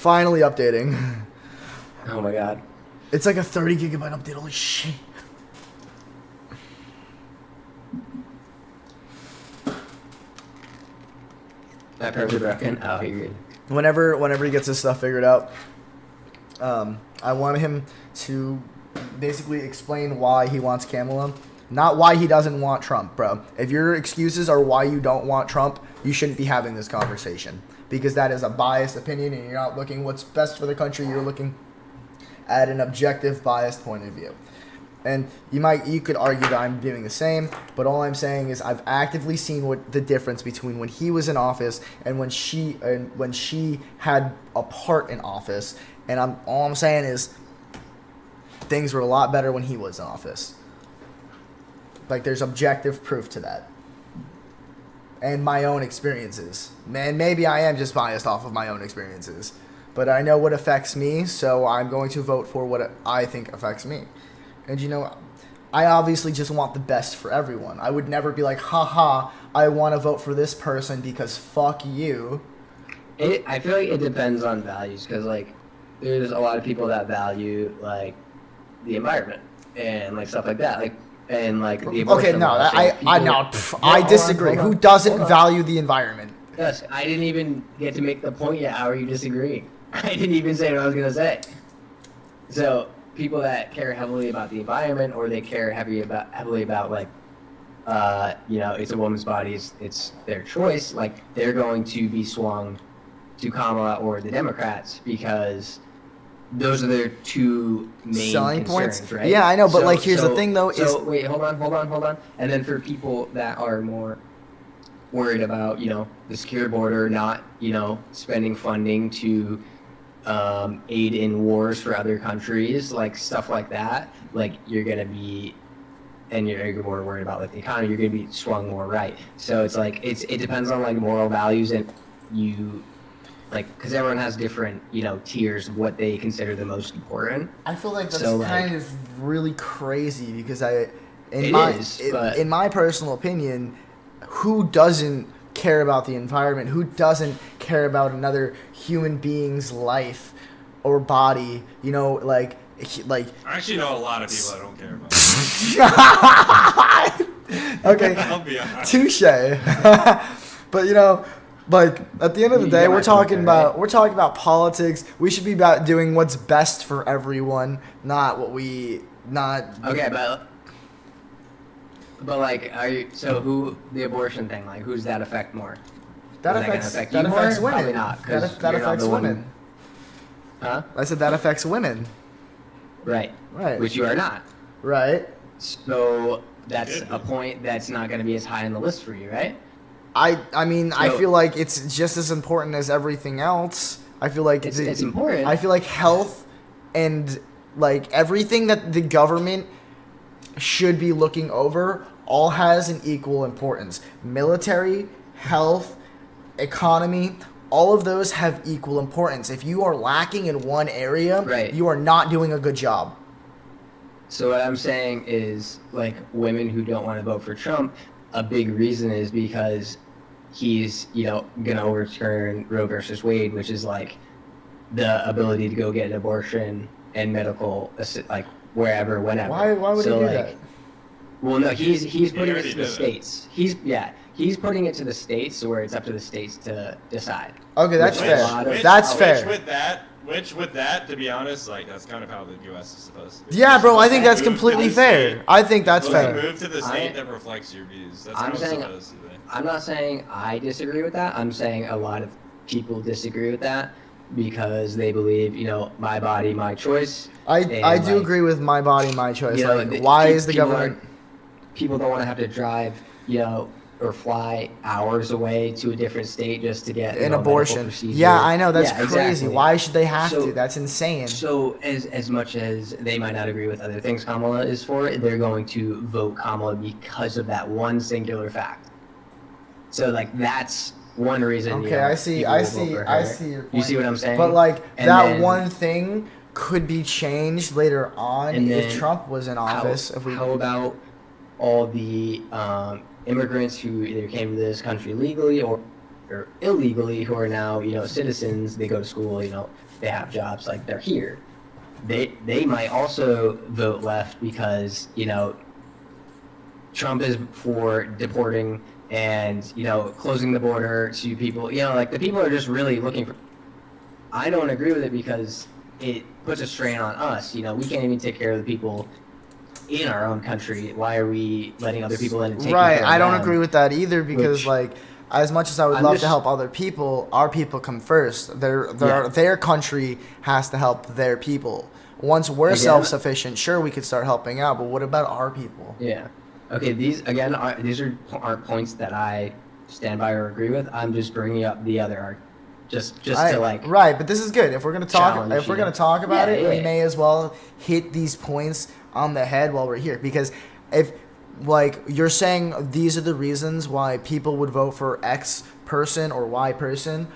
Finally updating. Oh my god. It's like a 30 gigabyte update. Holy shit. That perfectly broken. Oh, you're good. Whenever he gets his stuff figured out, I want him to basically explain why he wants Kamala, not why he doesn't want Trump, bro. If your excuses are why you don't want Trump, you shouldn't be having this conversation, because that is a biased opinion and you're not looking what's best for the country. You're looking at an objective, biased point of view. And you could argue that I'm doing the same, but all I'm saying is I've actively seen what the difference between when he was in office and when she had a part in office. And all I'm saying is things were a lot better when he was in office. Like, there's objective proof to that. And my own experiences. Man, maybe I am just biased off of my own experiences. But I know what affects me, so I'm going to vote for what I think affects me. And, you know, I obviously just want the best for everyone. I would never be like, haha, I want to vote for this person because fuck you. I feel like it depends on values, because, like, there's a lot of people that value, like, the environment and, like, stuff like that. Like, and, like, the abortion. Okay, no, I disagree. Who doesn't value the environment? Yes, I didn't even get to make the point yet. How are you disagreeing? I didn't even say what I was going to say. So, people that care heavily about the environment, or they care heavily about like, you know, it's a woman's body, it's their choice, like, they're going to be swung to Kamala or the Democrats because those are their two main selling concerns, points, right? Yeah, I know, but like, here's the thing though, wait, hold on. And then for people that are more worried about, you know, the secure border, not, you know, spending funding to aid in wars for other countries, like stuff like that, like, you're gonna be, and you're more worried about, like, the economy, you're gonna be swung more right. So it's like, it depends on, like, moral values, and you, like, because everyone has different, you know, tiers of what they consider the most important. I feel like that's so, kind like, of really crazy, because in my personal opinion, who doesn't care about the environment? Who doesn't care about another human being's life or body? You know, like I actually know a lot of people that don't care about it. Okay, I'll be honest. touche. But, you know, like, at the end of the day, we're talking about politics. We should be about doing what's best for everyone, not what we not. Okay, but like, who, the abortion thing, like, who's that affect more? That affects women. Probably not, That affects women. Huh? I said that affects women. Right. Right. Which you are not. Right. So that's a point that's not going to be as high on the list for you, right? I mean, I feel like it's just as important as everything else. I feel like it's important. I feel like health and, like, everything that the government should be looking over all has an equal importance. Military, health, economy, all of those have equal importance. If you are lacking in one area, right, you are not doing a good job. So what I'm saying is, like, women who don't want to vote for Trump, a big reason is because he's, you know, going to overturn Roe versus Wade, which is, like, the ability to go get an abortion and medical, like, wherever, whenever. Why would he do that? Well, no, he's putting it to the states. He's putting it to the states, where it's up to the states to decide. Okay, that's fair. That's fair. Which with that, to be honest, like, that's kind of how the U.S. is supposed to be. Yeah, bro, I think that's completely fair. I think that's fair. Move to the state that reflects your views. That's how it's supposed to be. I'm not saying I disagree with that. I'm saying a lot of people disagree with that because they believe, you know, my body, my choice. I do agree with my body, my choice. You know, like, why is the government... People don't want to have to drive, you know, or fly hours away to a different state just to get an abortion. Yeah, I know, that's crazy. Exactly. Why should they have to? That's insane. So as much as they might not agree with other things Kamala is for, they're going to vote Kamala because of that one singular fact. So, like, that's one reason. Okay, I see your point. You see what I'm saying? But, like, that one thing could be changed later on if Trump was in office. How about all the immigrants who either came to this country legally or or illegally who are now, you know, citizens. They go to school, you know, they have jobs, like they're here. They might also vote left because, you know, Trump is for deporting and, you know, closing the border to people. You know, like the people are just really looking for. I don't agree with it because it puts a strain on us. You know, we can't even take care of the people in our own country. Why are we letting other people in and taking Right, care of I don't them? agree with that either because Which- like as much as I would I'm love to just- help other people, our people come first. Yeah. Their country has to help their people. Once we're Again- self-sufficient, sure we could start helping out, but what about our people? Yeah. Okay. These aren't points that I stand by or agree with. I'm just bringing up the other argument, just to like. Right, but this is good. If we're gonna talk, challenge, if we're you gonna know? talk about Yeah, it, we yeah. may as well hit these points on the head while we're here. Because if, like, you're saying these are the reasons why people would vote for X person or Y person,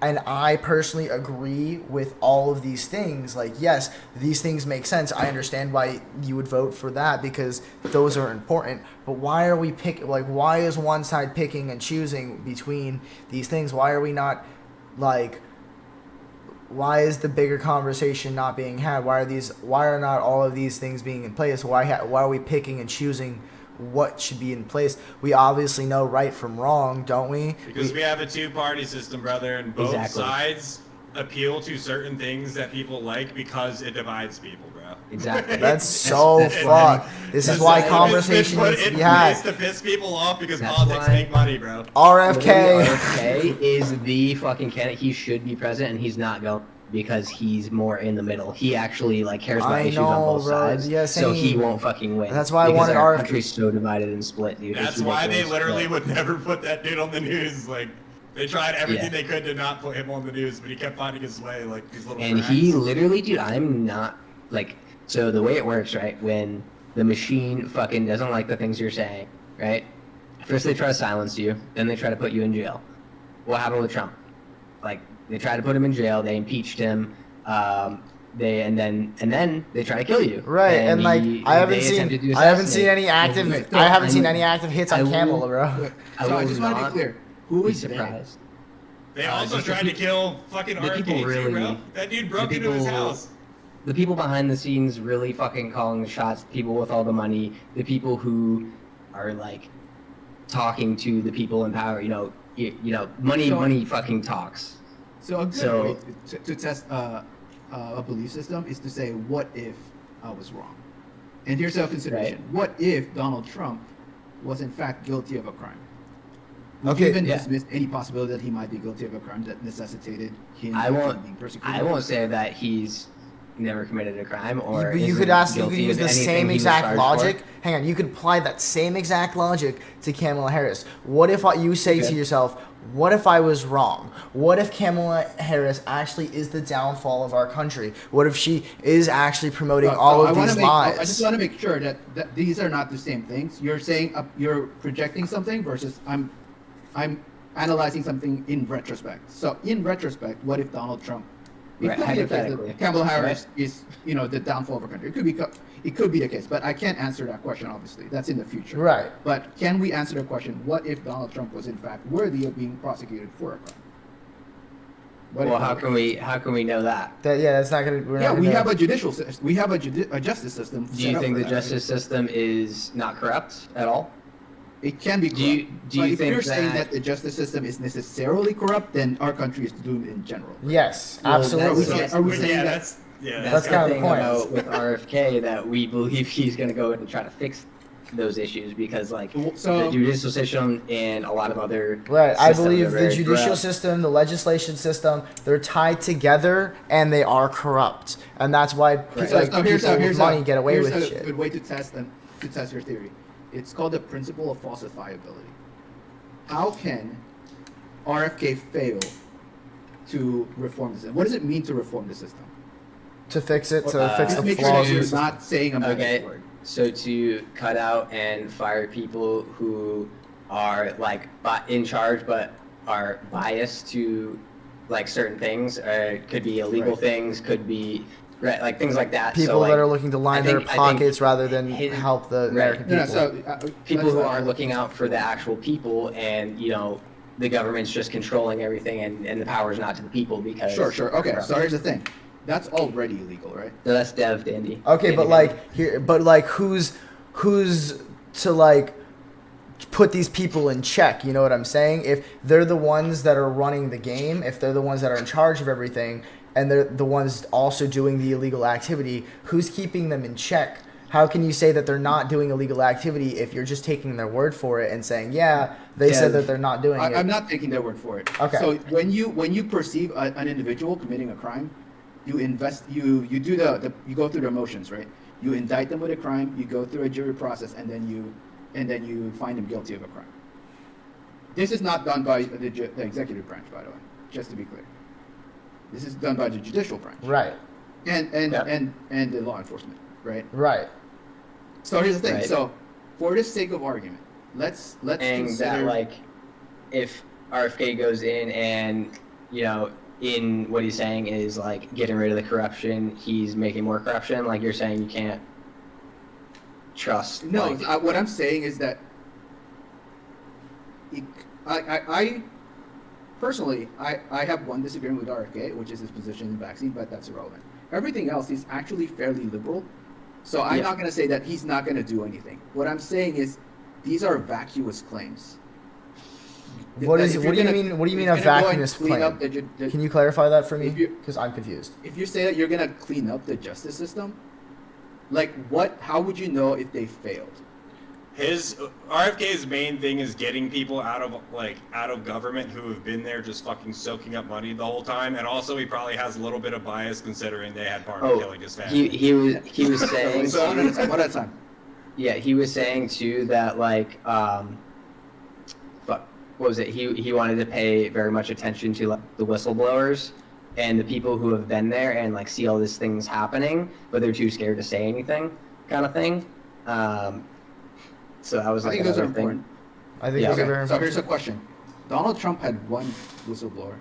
and I personally agree with all of these things. Like, yes, these things make sense. I understand why you would vote for that because those are important. But why are we why is one side picking and choosing between these things? Why are we not, like, why is the bigger conversation not being had? Why are not all of these things being in place? Why are we picking and choosing what should be in place? We obviously know right from wrong, don't we? Because we have a two-party system, brother, and both Exactly. sides appeal to certain things that people like because it divides people, bro. Exactly. That's so that's why- fucked. This is that's why why- conversation It's needs to been be put in had. place to piss people off because That's politics why- make money, bro. RFK. RFK is the fucking candidate. He should be president, and he's not going because he's more in the middle. He actually like cares about I issues know, on both bro. sides, Yeah, so he same. won't fucking win. That's why I because wanted our RFK. country's so divided and split, dude. It's That's why they ridiculous, literally but- would never put that dude on the news. Like, they tried everything Yeah. they could to not put him on the news, but he kept finding his way, like these little And cracks. he literally, dude, I'm not like. So the way it works, right? When the machine fucking doesn't like the things you're saying, right? First they try to silence you, then they try to put you in jail. What happened with Trump? Like they tried to put him in jail, they impeached him, and then they try to kill you. Right, and like he- I haven't they attempted to seen any assassinate. active Wait, I haven't I'm- seen any active hits on I will- Camel, bro. Wait, I so I will just want to be not clear. Who Be is bad? surprised. They also just the tried to peop- kill fucking the RFK people too, really- bro. That dude broke the into his people- house. The people behind the scenes really fucking calling the shots, the people with all the money, the people who are like talking to the people in power, you know, money So- fucking talks. So a good So- way to test a belief system is to say, what if I was wrong? And here's a consideration. Right. What if Donald Trump was in fact guilty of a crime? Would Okay, you even yeah. dismiss any possibility that he might be guilty of a crime that necessitated him I won't- being persecuted? I won't say that he's never committed a crime or But you isn't could ask, you could guilty use of the anything same he was exact charged logic. for. Hang on, you could apply that same exact logic to Kamala Harris. What if you say to Okay. yourself, what if I was wrong? What if Kamala Harris actually is the downfall of our country? What if she is actually promoting all of these lies? I just want to make sure that these are not the same things. You're saying you're projecting something versus I'm analyzing something in retrospect. So in retrospect, what if Donald Trump? It Right, could be the case hypothetically. that Kamala Harris is, the downfall of our country. It could be the case, but I can't answer that question. Obviously, that's in the future. Right. But can we answer the question? What if Donald Trump was in fact worthy of being prosecuted for a crime? What Well, if how that can we know that? That's not gonna. We're Yeah, not we gonna- have a judicial system. We have a justice system. Do you think the justice system is not corrupt at all? It can be corrupt. Do you but if think you're saying that- that the justice system is necessarily corrupt, then our country is doomed in general. Yes, Well, absolutely. that's- Are we But saying yeah, that- that's yeah. That's the kind of the thing point. about with RFK that we believe he's going to go in and try to fix those issues because like So- the judicial system and a lot of other Right, I systems believe are the very judicial corrupt. system, the legislation system, they're tied together and they are corrupt, and that's why people, So people with money get away here's with a shit. good way to test your theory. It's called the principle of falsifiability. How can RFK fail to reform the system? What does it mean to reform the system? To fix it, to Uh, fix Just the make sure flaws. that in the you're system. not saying a magic Okay. word. So to cut out and fire people who are like in charge but are biased to like certain things, could be illegal Right. things, could be like things like that. People so, like, that are looking to line their I think pockets rather than his- help the right. American No, people. so people let's who not- are looking out for the actual people and the government's just controlling everything and the power's not to the people because. Sure. Okay, so here's the thing. That's already illegal, right? So that's Dev Dandy. Okay, but like who's to like put these people in check? You know what I'm saying? If they're the ones that are running the game, if they're the ones that are in charge of everything, and they're the ones also doing the illegal activity, who's keeping them in check? How can you say that they're not doing illegal activity if you're just taking their word for it and saying, yeah, they said that they're not doing it? I'm not taking their word for it. Okay. So when you perceive an individual committing a crime, you go through the motions, right? You indict them with a crime, you go through a jury process, and then you find them guilty of a crime. This is not done by the executive branch, by the way, just to be clear. This is done by the judicial branch. Right. And the law enforcement, right? Right. So here's the thing. Right. So for the sake of argument, let's And consider that, like, if RFK goes in and, you know, in what he's saying is, like, getting rid of the corruption, he's making more corruption, like you're saying you can't trust. No, like, what I'm saying is that I personally, I have one disagreement with RFK, which is his position in the vaccine, but that's irrelevant. Everything else is actually fairly liberal. So I'm not going to say that he's not going to do anything. What I'm saying is these are vacuous claims. What do you mean? What do you mean a vacuous claim? Can you clarify that for me? Because I'm confused. If you say that you're going to clean up the justice system, like what? How would you know if they failed? His RFK's main thing is getting people out of government who have been there just fucking soaking up money the whole time, and also he probably has a little bit of bias considering they had part of killing his family. He was saying So one at a time. Yeah, he was saying too that, like, what was it? He wanted to pay very much attention to, like, the whistleblowers and the people who have been there and, like, see all these things happening, but they're too scared to say anything, kind of thing. So that was, like, I think those are another thing. important. I think Yeah. those are Okay, very so important. here's a question. Donald Trump had one whistleblower,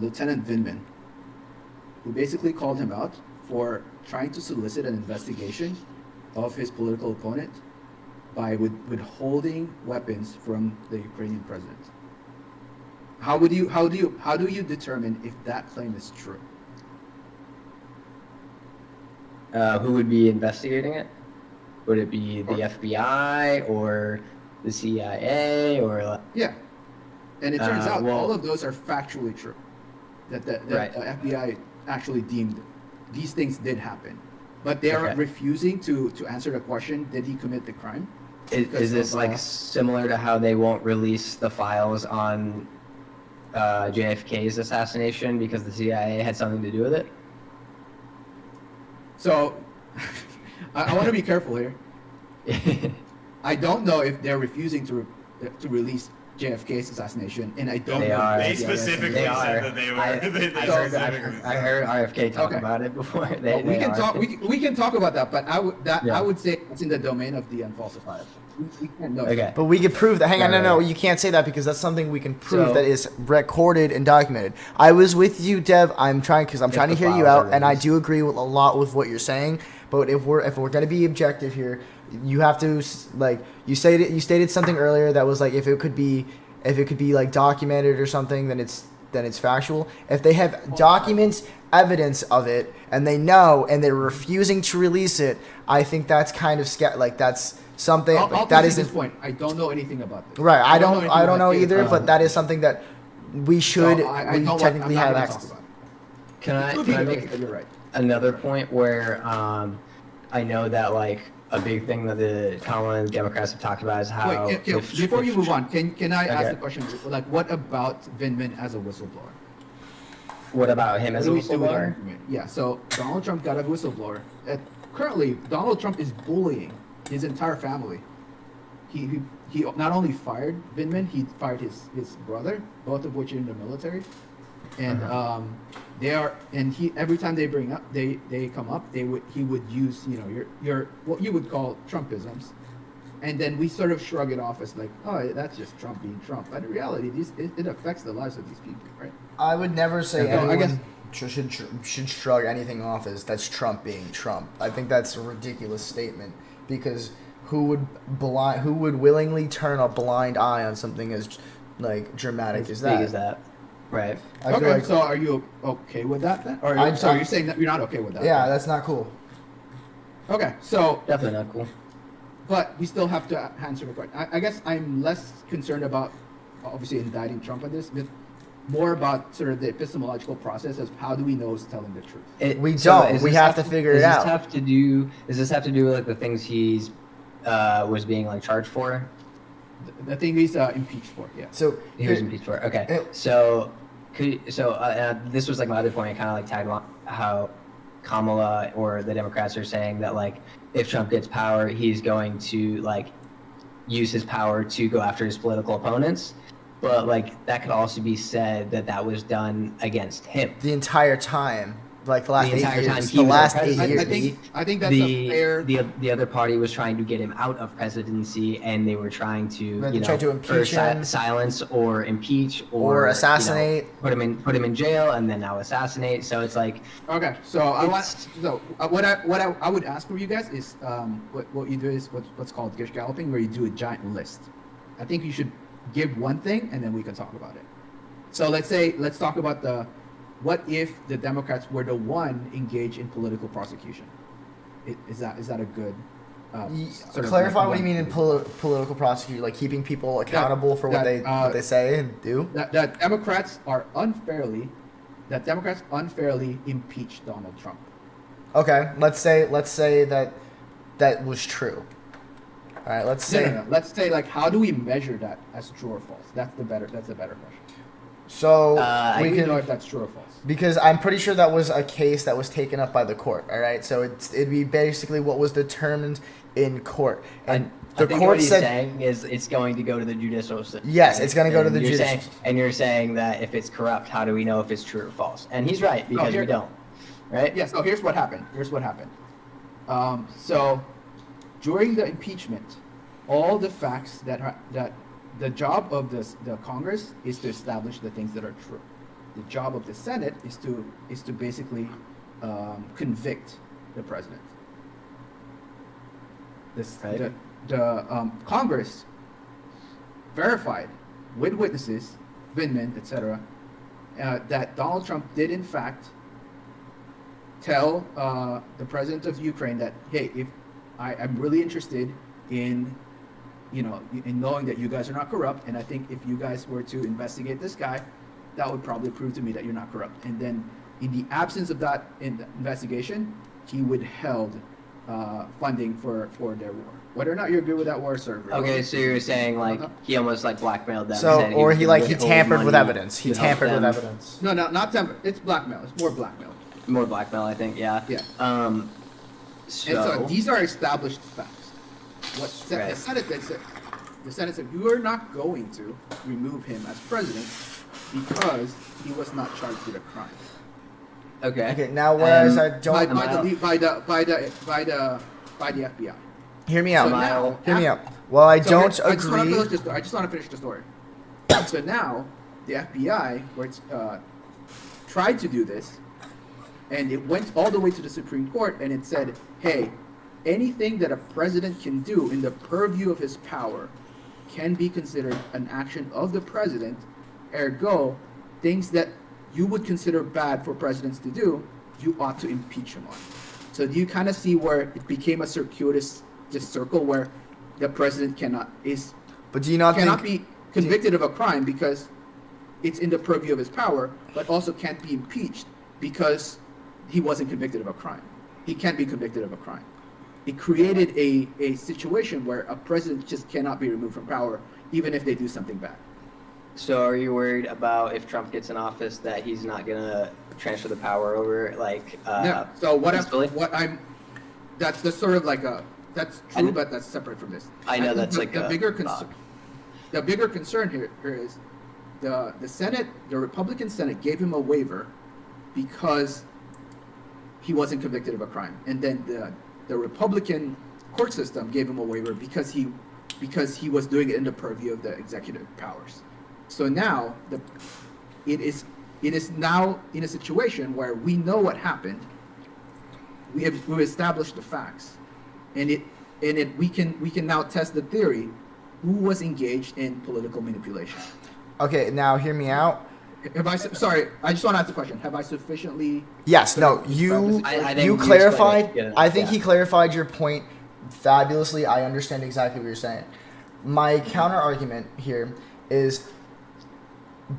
Lieutenant Vindman, who basically called him out for trying to solicit an investigation of his political opponent by withholding weapons from the Ukrainian president. How do you determine if that claim is true? Who would be investigating it? Would it be the FBI or the CIA or, like, Yeah, and it turns out well- all of those are factually true. That the Right. FBI actually deemed these things did happen, but they are Okay. refusing to answer the question: did he commit the crime? Is this, like, similar to how they won't release the files on JFK's assassination because the CIA had something to do with it? So, I want to be careful here. I don't know if they're refusing to release JFK's assassination, and I don't They know. are. They if the specifically They said are. that they were. I heard RFK talk Okay. about it before. we They can are. talk. We can talk about that, but Yeah. I would say it's in the domain of the unfalsifiable. We can't know. Okay. But we could prove that. Hang on, Right, no, right. you can't say that because that's something we can prove So- that is recorded and documented. I was with you, Dev. I'm trying to If hear the you files out, are and I released. do agree with a lot with what you're saying. But if we're gonna be objective here, you have to you stated something earlier that was like if it could be like documented or something, then it's factual. If they have documents, evidence of it, and they know and they're refusing to release it, I think that's kind of that's something I'll that concede is this point. I don't know anything about this. right. I don't anything about know it. either, but that is something that we should So I we don't technically I'm have not gonna access. talk about it. Can I Could be the make case, but you're right. another point where I know that, like, a big thing that the Commonwealth Democrats have talked about is how Wait, before you move on, can I ask Okay. the question? Like, what about Vindman as a whistleblower? What about him as a What do we do with our whistleblower? information? Yeah, so Donald Trump got a whistleblower. Currently, Donald Trump is bullying his entire family. He not only fired Vindman, he fired his brother, both of which are in the military, and they are every time they come up, he would use your what you would call Trumpisms, and then we sort of shrug it off as like, oh, that's just Trump being Trump. But in reality, it affects the lives of these people, right? I would never say Yeah, no, I anyone should shrug anything off as that's Trump being Trump. I think that's a ridiculous statement because who would willingly turn a blind eye on something as like dramatic As as big that. as that. Right. I feel Okay, like, so are you okay with that then? Or I'm- sorry, you're saying that you're not okay with that? yeah, that's not cool. Okay, so Definitely not cool. but we still have to answer the question. I guess I'm less concerned about obviously indicting Trump on this, but more about sort of the epistemological process of how do we know he's telling the truth. We don't. does We this have to figure it does out. This have to do? Does this have to do with like the things he's was being like charged for? The thing he's impeached for, yeah. So He was impeached for. Okay. It- So this was like my other point. I kind of like tagged along how Kamala or the Democrats are saying that like if Trump gets power, he's going to like use his power to go after his political opponents. But like that could also be said that that was done against him. the entire time, like the last The 8 entire time years, he the was last the 8 president. years. I think that's a fair. The other party was trying to get him out of presidency, and they were trying to They tried to impeach him. silence or impeach Or assassinate. put him in jail, and then now assassinate. So it's like Okay, so what I would ask for you guys is what you do is what's called gish galloping, where you do a giant list. I think you should give one thing and then we can talk about it. So let's talk about what if the Democrats were the one engaged in political prosecution? Is that a good sort of Clarify like what you one- mean in political prosecution, like keeping people accountable for what they say and do. that Democrats unfairly impeached Donald Trump. Okay, let's say that was true. All right, let's say. No. Let's say like how do we measure that as true or false? That's the better question. So We we can know can, if that's true or false. because I'm pretty sure that was a case that was taken up by the court. All right, so it'd be basically what was determined in court, and I the think court what he's said saying is it's going to go to the judicial system. Yes, it's going to go to And the you're judicial saying- system. And you're saying that if it's corrupt, how do we know if it's true or false? And he's right because here- we don't. Right? Yeah, so here's what happened. So during the impeachment, all the facts that the job of the Congress is to establish the things that are true. The job of the Senate is to basically convict the president. Right. The Congress verified with witnesses, Vindman, etc., that Donald Trump did in fact tell the president of Ukraine that, hey, if I'm really interested in knowing that you guys are not corrupt, and I think if you guys were to investigate this guy, that would probably prove to me that you're not corrupt. And then, in the absence of that investigation, he withheld funding for their war. Whether or not you agree with that war, sir. Okay, so you're saying like he almost like blackmailed them. so, said or was he gonna like he withhold tampered with money evidence. He to help tampered with them. evidence. No, not temper. It's blackmail. It's more blackmail. More blackmail, I think. Yeah. Yeah. So, And so these are established facts. Right. The Senate said you are not going to remove him as president because he was not charged with a crime. okay. Okay, now whereas I By don't the FBI. hear me out. So now, Hear me out. Well, I don't I just want to agree. finish this. I just want to finish the story. So now the FBI, where it's tried to do this, and it went all the way to the Supreme Court, and it said, "Hey, anything that a president can do in the purview of his power can be considered an action of the president. Ergo, things that you would consider bad for presidents to do, you ought to impeach him on." So do you kind of see where it became a circuitous just circle where the president cannot But do you not cannot think? be convicted of a crime because it's in the purview of his power, but also can't be impeached because he wasn't convicted of a crime. He can't be convicted of a crime. It created a situation where a president just cannot be removed from power, even if they do something bad. So are you worried about if Trump gets in office that he's not gonna transfer the power over? Like, No. So peacefully? that's the sort of like that's true, And- but that's separate from this. I know think that's like the a bigger thought. concern. The bigger concern here is the Senate, the Republican Senate gave him a waiver because he wasn't convicted of a crime, and then the Republican court system gave him a waiver because he was doing it in the purview of the executive powers. So now it is now in a situation where we know what happened. We've established the facts, and we can now test the theory. Who was engaged in political manipulation? Okay, now hear me out. Sorry, I just want to ask the question. Have I sufficiently? Yes, no, you I think you you clarified. explained it. Yeah, I think yeah. he clarified your point fabulously. I understand exactly what you're saying. My counter argument here is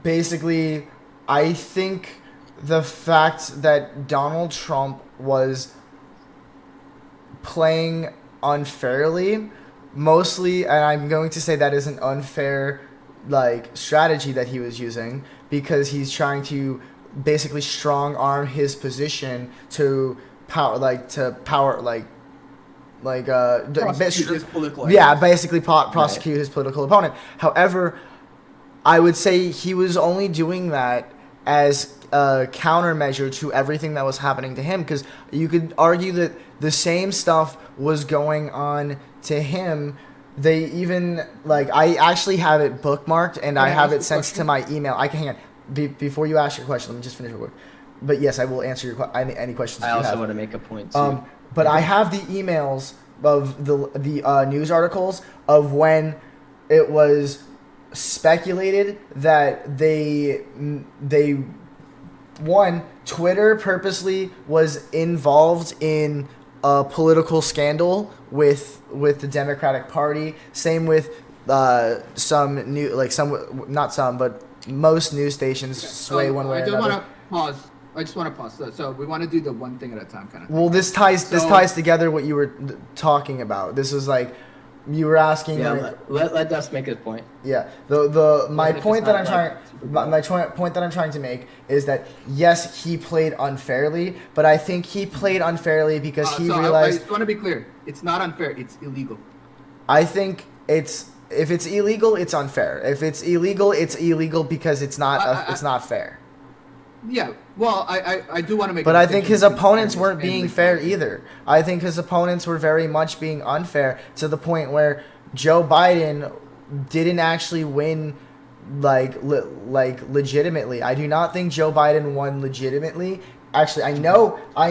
basically, I think the fact that Donald Trump was playing unfairly, mostly, and I'm going to say that is an unfair like strategy that he was using because he's trying to basically strong arm his position to power Prosecute his political yeah, enemies. basically prosecute his political opponent. However, I would say he was only doing that as a countermeasure to everything that was happening to him, because you could argue that the same stuff was going on to him. They even I actually have it bookmarked and I have it sent to my email. I can hang on. Before you ask your question, let me just finish real quick. But yes, I will answer your any questions. I you also have. want to make a point too. But I have the emails of the news articles of when it was speculated that Twitter purposely was involved in a political scandal with the Democratic Party. Same with some but most news stations sway one way or another. I just want to pause. So we want to do the one thing at a time kind of thing. Well, this ties together what you were talking about. This was like you were asking. Yeah, let Dust make his point. Yeah. My point that I'm trying to make is that yes, he played unfairly, but I think he played unfairly because he realized. I just want to be clear. It's not unfair. It's illegal. I think if it's illegal, it's unfair. If it's illegal because it's not fair. Yeah, well, I do want to make. But I think his opponents weren't being fair either. I think his opponents were very much being unfair to the point where Joe Biden didn't actually win legitimately. I do not think Joe Biden won legitimately. Actually, I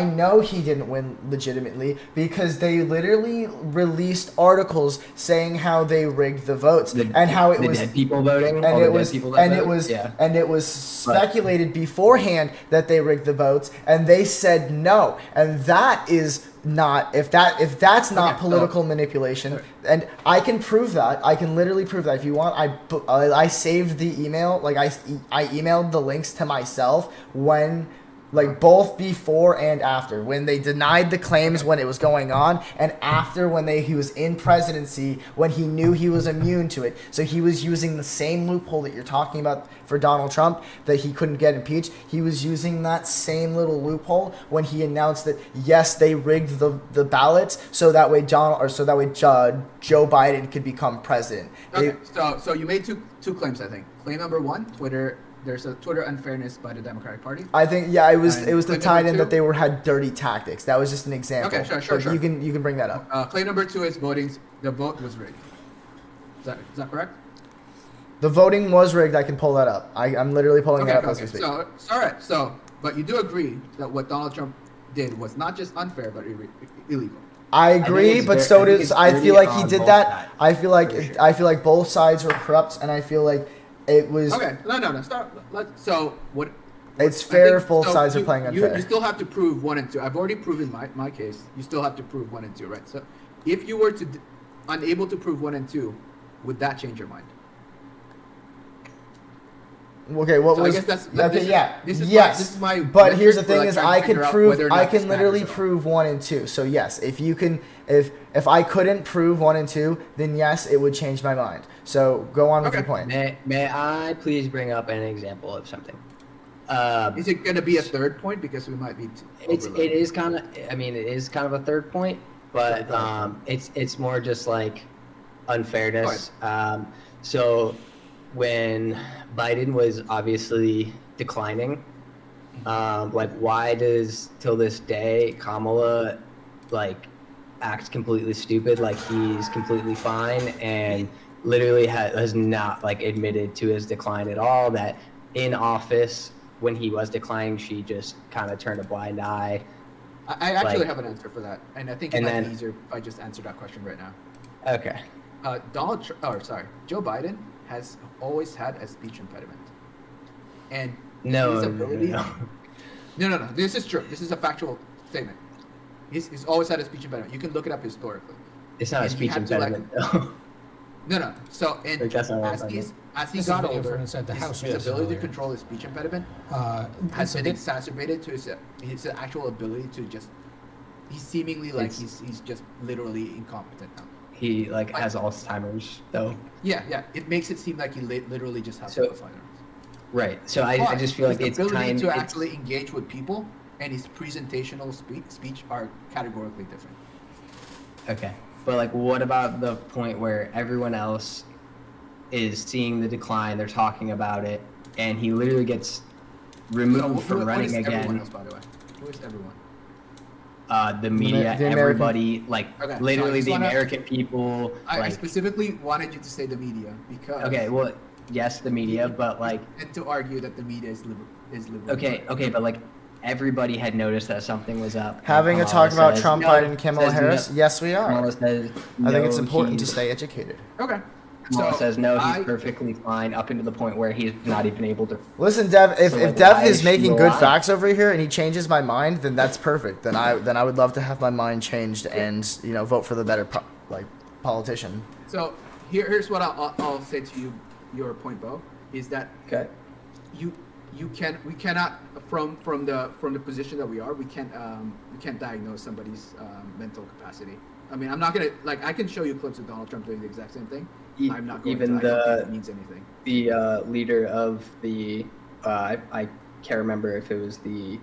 know he didn't win legitimately because they literally released articles saying how they rigged the votes and how it was dead people voting, and it was speculated beforehand that they rigged the votes, and they said no, and that is not if that's not political manipulation, and I can prove that. I can literally prove that if you want. I saved the email, I emailed the links to myself when. Both before and after, when they denied the claims when it was going on, and after when he was in presidency, when he knew he was immune to it. So he was using the same loophole that you're talking about for Donald Trump, that he couldn't get impeached. He was using that same little loophole when he announced that yes, they rigged the ballots so that way Joe Biden could become president. Okay, so you made two claims, I think. Claim number one, there's a Twitter unfairness by the Democratic Party. I think it was the tied in that they had dirty tactics. That was just an example. Okay, sure. You can bring that up. Claim number two is the vote was rigged. Is that correct? The voting was rigged. I can pull that up. I'm literally pulling that up as we speak. So all right. But you do agree that what Donald Trump did was not just unfair but illegal. I agree, but so does I feel like he did that. I feel like both sides were corrupt, and I feel like it was okay. No. So what? It's fair if both sides are playing unfair. You still have to prove 1 and 2. I've already proven my case. You still have to prove 1 and 2, right? So if you were unable to prove 1 and 2, would that change your mind? Okay, what so was? I guess This is my. But But here's the thing: is I can literally prove 1 and 2. So yes, if I couldn't prove 1 and 2, then yes, it would change my mind. So go on with your point. May I please bring up an example of something? Is it going to be a third point because we might be? It is kind of a third point, but it's more just like unfairness. So when Biden was obviously declining, why does till this day Kamala act completely stupid, like he's completely fine, and literally has not admitted to his decline at all, that in office when he was declining she just kind of turned a blind eye. I actually have an answer for that, and I think it might be easier if I just answer that question right now. Okay. Joe Biden has always had a speech impediment, and No, his no, ability. no. No. This is true. This is a factual statement. He's always had a speech impediment. You can look it up historically. It's not a And he speech had to, like- impediment, though. No. So Like, that's not what as I'm he This got is video older, from inside the house his yes, ability to earlier. control his speech impediment has So been that- exacerbated to his actual ability to just. He's seemingly like It's- he's just literally incompetent now. He like has Alzheimer's, though. Yeah. It makes it seem like he literally just has So- Alzheimer's. Right. So I just feel like his it's ability kind to it's, actually engage with people and his presentational speech are categorically different. Okay. But like, what about the point where everyone else is seeing the decline? They're talking about it, and he literally gets removed from what running is everyone again. else, by the way? Who is everyone? The media, the American- everybody, like Okay, so literally I just the wanna- American people. I Like, specifically wanted you to say the media because. okay, well, yes, the media, but like, And to argue that the media is liberal. okay, but like, everybody had noticed that something was up. and Having a Kamala talk about says, Trump, no, Biden, Kamala says Harris? no. Yes, we are. Kamala says, I think it's no, important to he's- stay educated. Okay. Kamala says no, he's I- perfectly fine up until the point where he's not even able to. Listen, Dev, if, So, if like, Dev why is is she making good alive? facts over here and he changes my mind, then that's perfect. Then I would love to have my mind changed and vote for the better politician. So here's what I'll say to you. Your point, Bo, is that Okay. we cannot from the position that we are, we can't diagnose somebody's mental capacity. I mean, I'm not gonna I can show you clips of Donald Trump doing the exact same thing. I'm not going Even to. I don't think the it means anything. leader of the I can't remember if it was the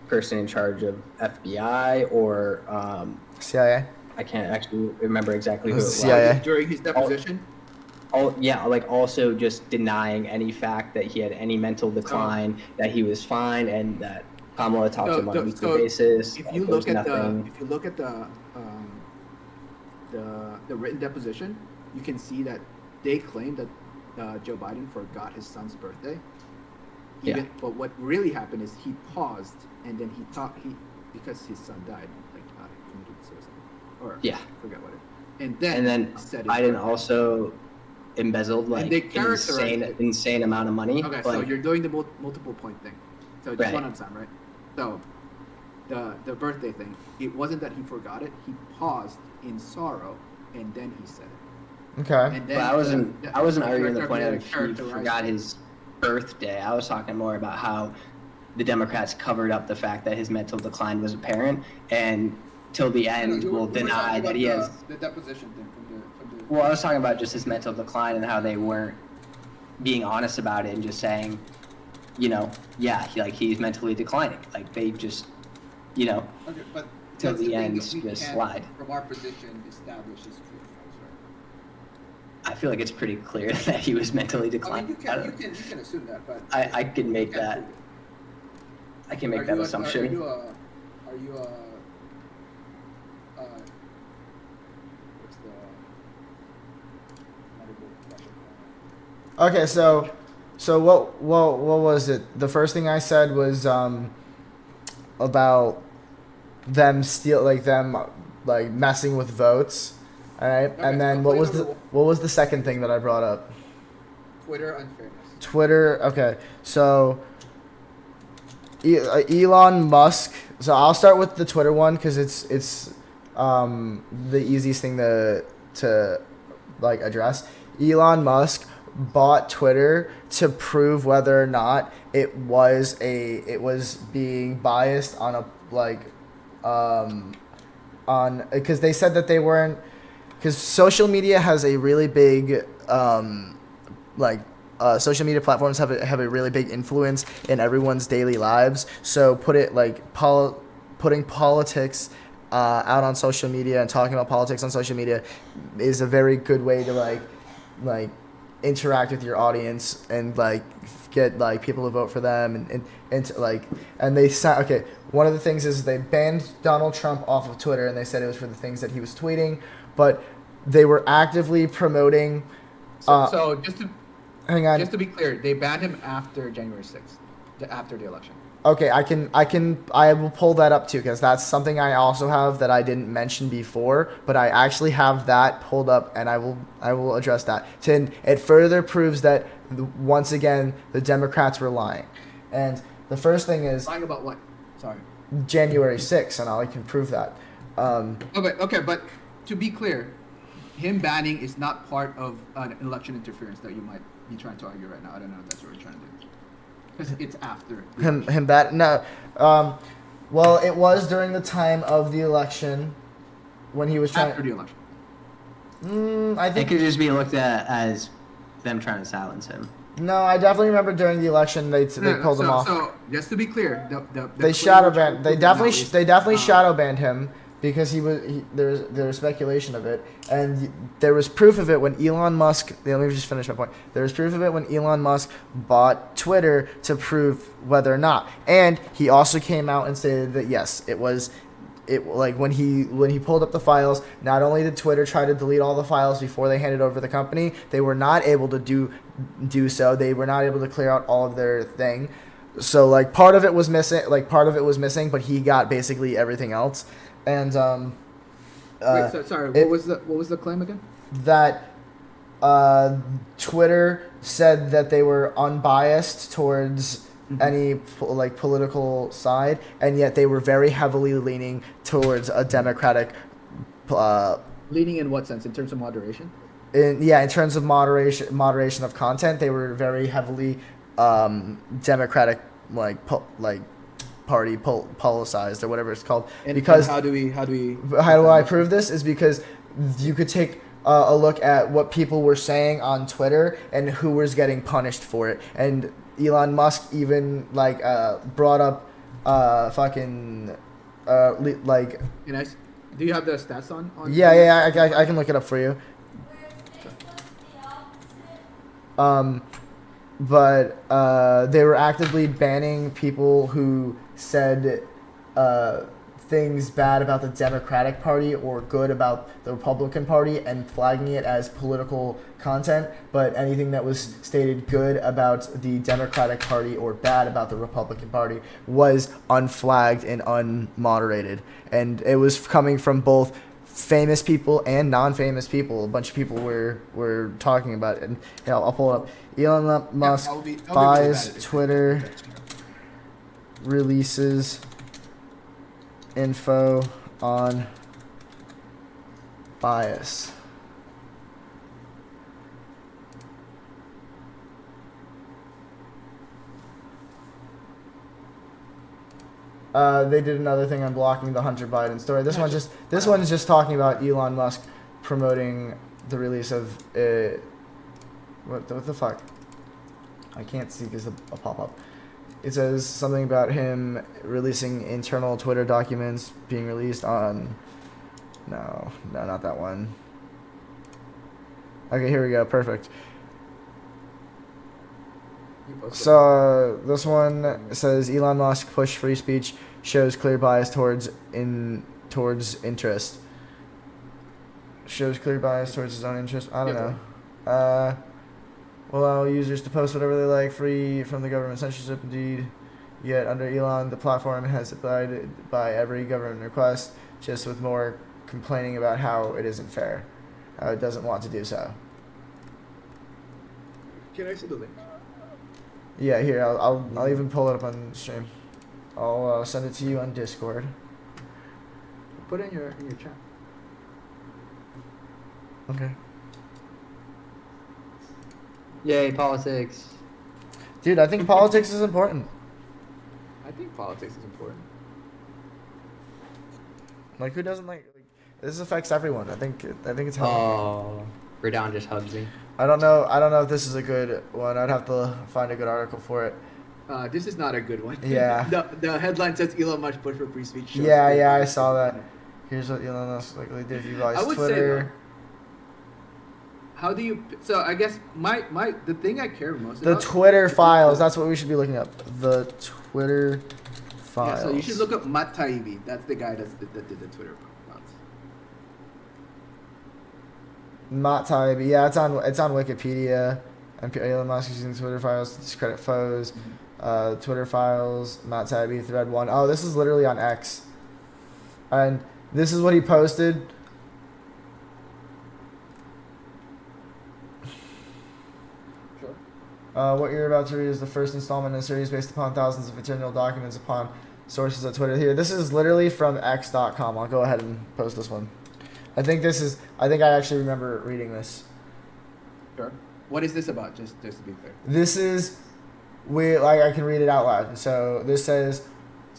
person in charge of FBI or CIA? I can't actually remember exactly who it was. CIA. During his deposition. Also just denying any fact that he had any mental decline, that he was fine, and that Kamala talked to him on a weekly basis. If that you there look was at nothing. the written deposition, you can see that they claim that Joe Biden forgot his son's birthday. Yeah. But what really happened is he paused and then because his son died, committed suicide, or Yeah. I forget what it. And And then said Biden also embezzled And they like characterized insane amount of money. Okay, so Like, you're doing the multiple point thing. So just Right. one at a time, right? So the birthday thing, it wasn't that he forgot it. He paused in sorrow and then he said it. Okay. And but then I wasn't arguing the point of if he characterized forgot it. his birthday. I was talking more about how the Democrats covered up the fact that his mental decline was apparent, and till the end will deny that he has. the deposition thing from the. Well, I was talking about just his mental decline and how they weren't being honest about it and just saying, he's mentally declining. Like they just, Okay, but till that's the thing end that we just can't, slide. From our position, establish his true false, right? I feel like it's pretty clear that he was mentally I mean, declining. you can assume that, but I can make you can't that. prove it. I can make that assumption. Are you what's the medical profession? Okay, so what was it? The first thing I said was about them messing with votes. All right, Okay, and then so what point was the second thing that I brought up? Twitter unfairness. Twitter. Okay, so Elon Musk. So I'll start with the Twitter one because it's the easiest thing to address. Elon Musk bought Twitter to prove whether or not it was being biased on because they said that they weren't, because social media has a really big social media platforms have a really big influence in everyone's daily lives. So putting politics out on social media and talking about politics on social media is a very good way to interact with your audience and get people to vote for them and they said, okay, one of the things is they banned Donald Trump off of Twitter and they said it was for the things that he was tweeting, but they were actively promoting So just to hang on. Just to be clear, they banned him after January 6th, after the election. Okay, I will pull that up too, because that's something I also have that I didn't mention before, but I actually have that pulled up, and I will address that. It further proves that once again the Democrats were lying, and the first thing is Lying about what? Sorry. January 6th, and I can prove that. Okay, but to be clear, him banning is not part of an election interference that you might be trying to argue right now. I don't know if that's what you're trying to do. Because it's after. Him bat no, well, it was during the time of the election when he was trying. After the election. I It think could just be looked at as them trying to silence him. no. I definitely remember during the election they pulled him off. So just to be clear, They shadow banned. They definitely shadow shadow banned him because there was speculation of it, and there was proof of it when Elon Musk. Let me just finish my point. There was proof of it when Elon Musk bought Twitter to prove whether or not, and he also came out and stated that yes, it was. It like when he pulled up the files. Not only did Twitter try to delete all the files before they handed over the company, they were not able to do so. They were not able to clear out all of their thing. So like part of it was missing. But he got basically everything else. And Wait, sorry. What was the claim again? that Twitter said that they were unbiased towards any political side, and yet they were very heavily leaning towards a Democratic. Leaning in what sense? In terms of moderation? In terms of moderation of content, they were very heavily Democratic, party politicized or whatever it's called. And because how do we? how do I prove this? Is because you could take a look at what people were saying on Twitter and who was getting punished for it. And Elon Musk even brought up Can I? Do you have the stats on? I can look it up for you. But they were actively banning people who said things bad about the Democratic Party or good about the Republican Party and flagging it as political content, but anything that was stated good about the Democratic Party or bad about the Republican Party was unflagged and unmoderated. And it was coming from both famous people and non-famous people. A bunch of people were talking about it. And I'll pull it up. Elon Musk buys Twitter, releases info on bias. They did another thing on blocking the Hunter Biden story. This one's just talking about Elon Musk promoting the release of what the fuck? I can't see because of a pop-up. It says something about him releasing internal Twitter documents being released on... No, not that one. Okay, here we go. Perfect. So this one says Elon Musk push free speech, shows clear bias towards interest. Shows clear bias towards his own interest. I don't know. Will allow users to post whatever they like, free from the government censorship. Indeed, yet under Elon, the platform has abided by every government request, just with more complaining about how it isn't fair, how it doesn't want to do so. Can I see the link? Yeah, here I'll even pull it up on stream. I'll send it to you on Discord. Put it in your chat. Okay. Yay, politics. Dude, I think politics is important. I think politics is important. Like, who doesn't like this affects everyone. I think it's healthy. Oh, Redon just hugged me. I don't know if this is a good one. I'd have to find a good article for it. This is not a good one. Yeah. the headline says Elon Musk push for free speech. Yeah, I saw that. Here's what Elon Musk likely did if you guys Twitter. Say, how do you? So I guess the thing I care most the about Twitter files. That's what we should be looking up. The Twitter files. Yeah, so you should look up Matt Taibbi. That's the guy that did the Twitter files. Matt Taibbi. Yeah, it's on Wikipedia. And Elon Musk is using Twitter files to discredit foes. Twitter files, Matt Tabby, thread 1. Oh, this is literally on X. And this is what he posted. What you're about to read is the first installment in a series based upon thousands of internal documents upon sources at Twitter. Here, this is literally from X.com. I'll go ahead and post this one. I think I actually remember reading this. Sure. What is this about? Just to be clear. This is, I can read it out loud. So this says.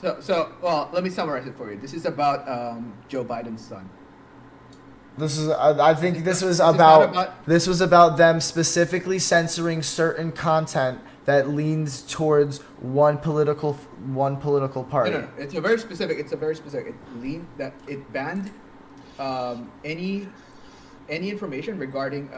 Well, let me summarize it for you. This is about Joe Biden's son. This is. I think this was about. This was about them specifically censoring certain content that leans towards one political party. No. It's a very specific. It banned any information regarding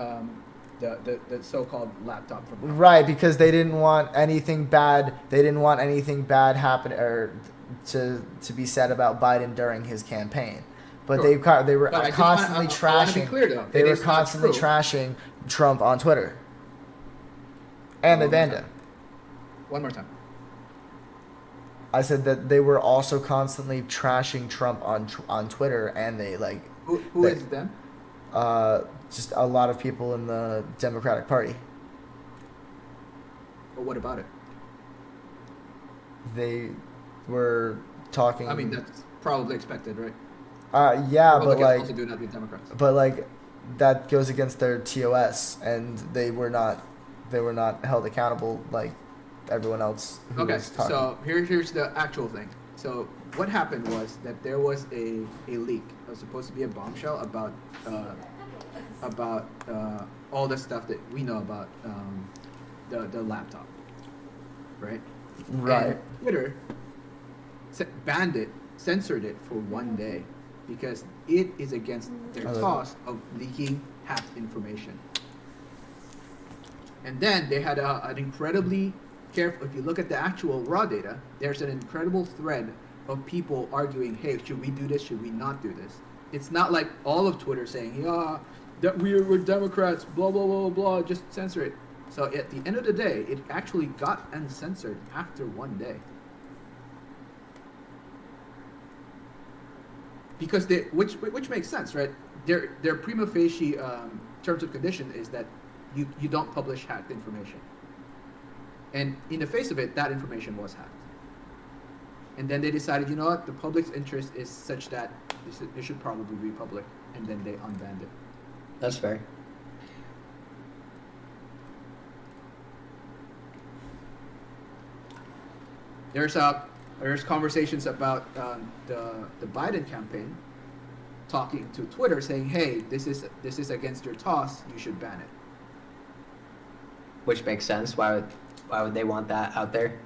the so-called laptop from right, because they didn't want anything bad. They didn't want anything bad happen or to be said about Biden during his campaign. But sure. they were constantly trashing. They were constantly trashing Trump on Twitter, and they banned him. One more time. I said that they were also constantly trashing Trump on Twitter, and they like. Who is them? Just a lot of people in the Democratic Party. But what about it? They were talking. I mean, that's probably expected, right? Yeah, but like, also do that with Democrats. But like, that goes against their TOS, and they were not held accountable like everyone else who was talking. So here's the actual thing. So what happened was that there was a leak. It was supposed to be a bombshell about all the stuff that we know about the laptop, right? Right. And Twitter banned it, censored it for 1 day, because it is against their cause of leaking hacked information. And then they had an incredibly careful, if you look at the actual raw data, there's an incredible thread of people arguing, hey, should we do this, should we not do this? It's not like all of Twitter saying, yeah, that we're Democrats, blah, blah, blah, blah, just censor it. So at the end of the day, it actually got uncensored after 1 day. Because which makes sense, right? Their prima facie terms of condition is that you don't publish hacked information. And in the face of it, that information was hacked. And then they decided, you know what, the public's interest is such that it should probably be public, and then they unbanned it. That's fair. There's conversations about the Biden campaign talking to Twitter saying, hey, this is against your toss, you should ban it. Which makes sense. Why would they want that out there?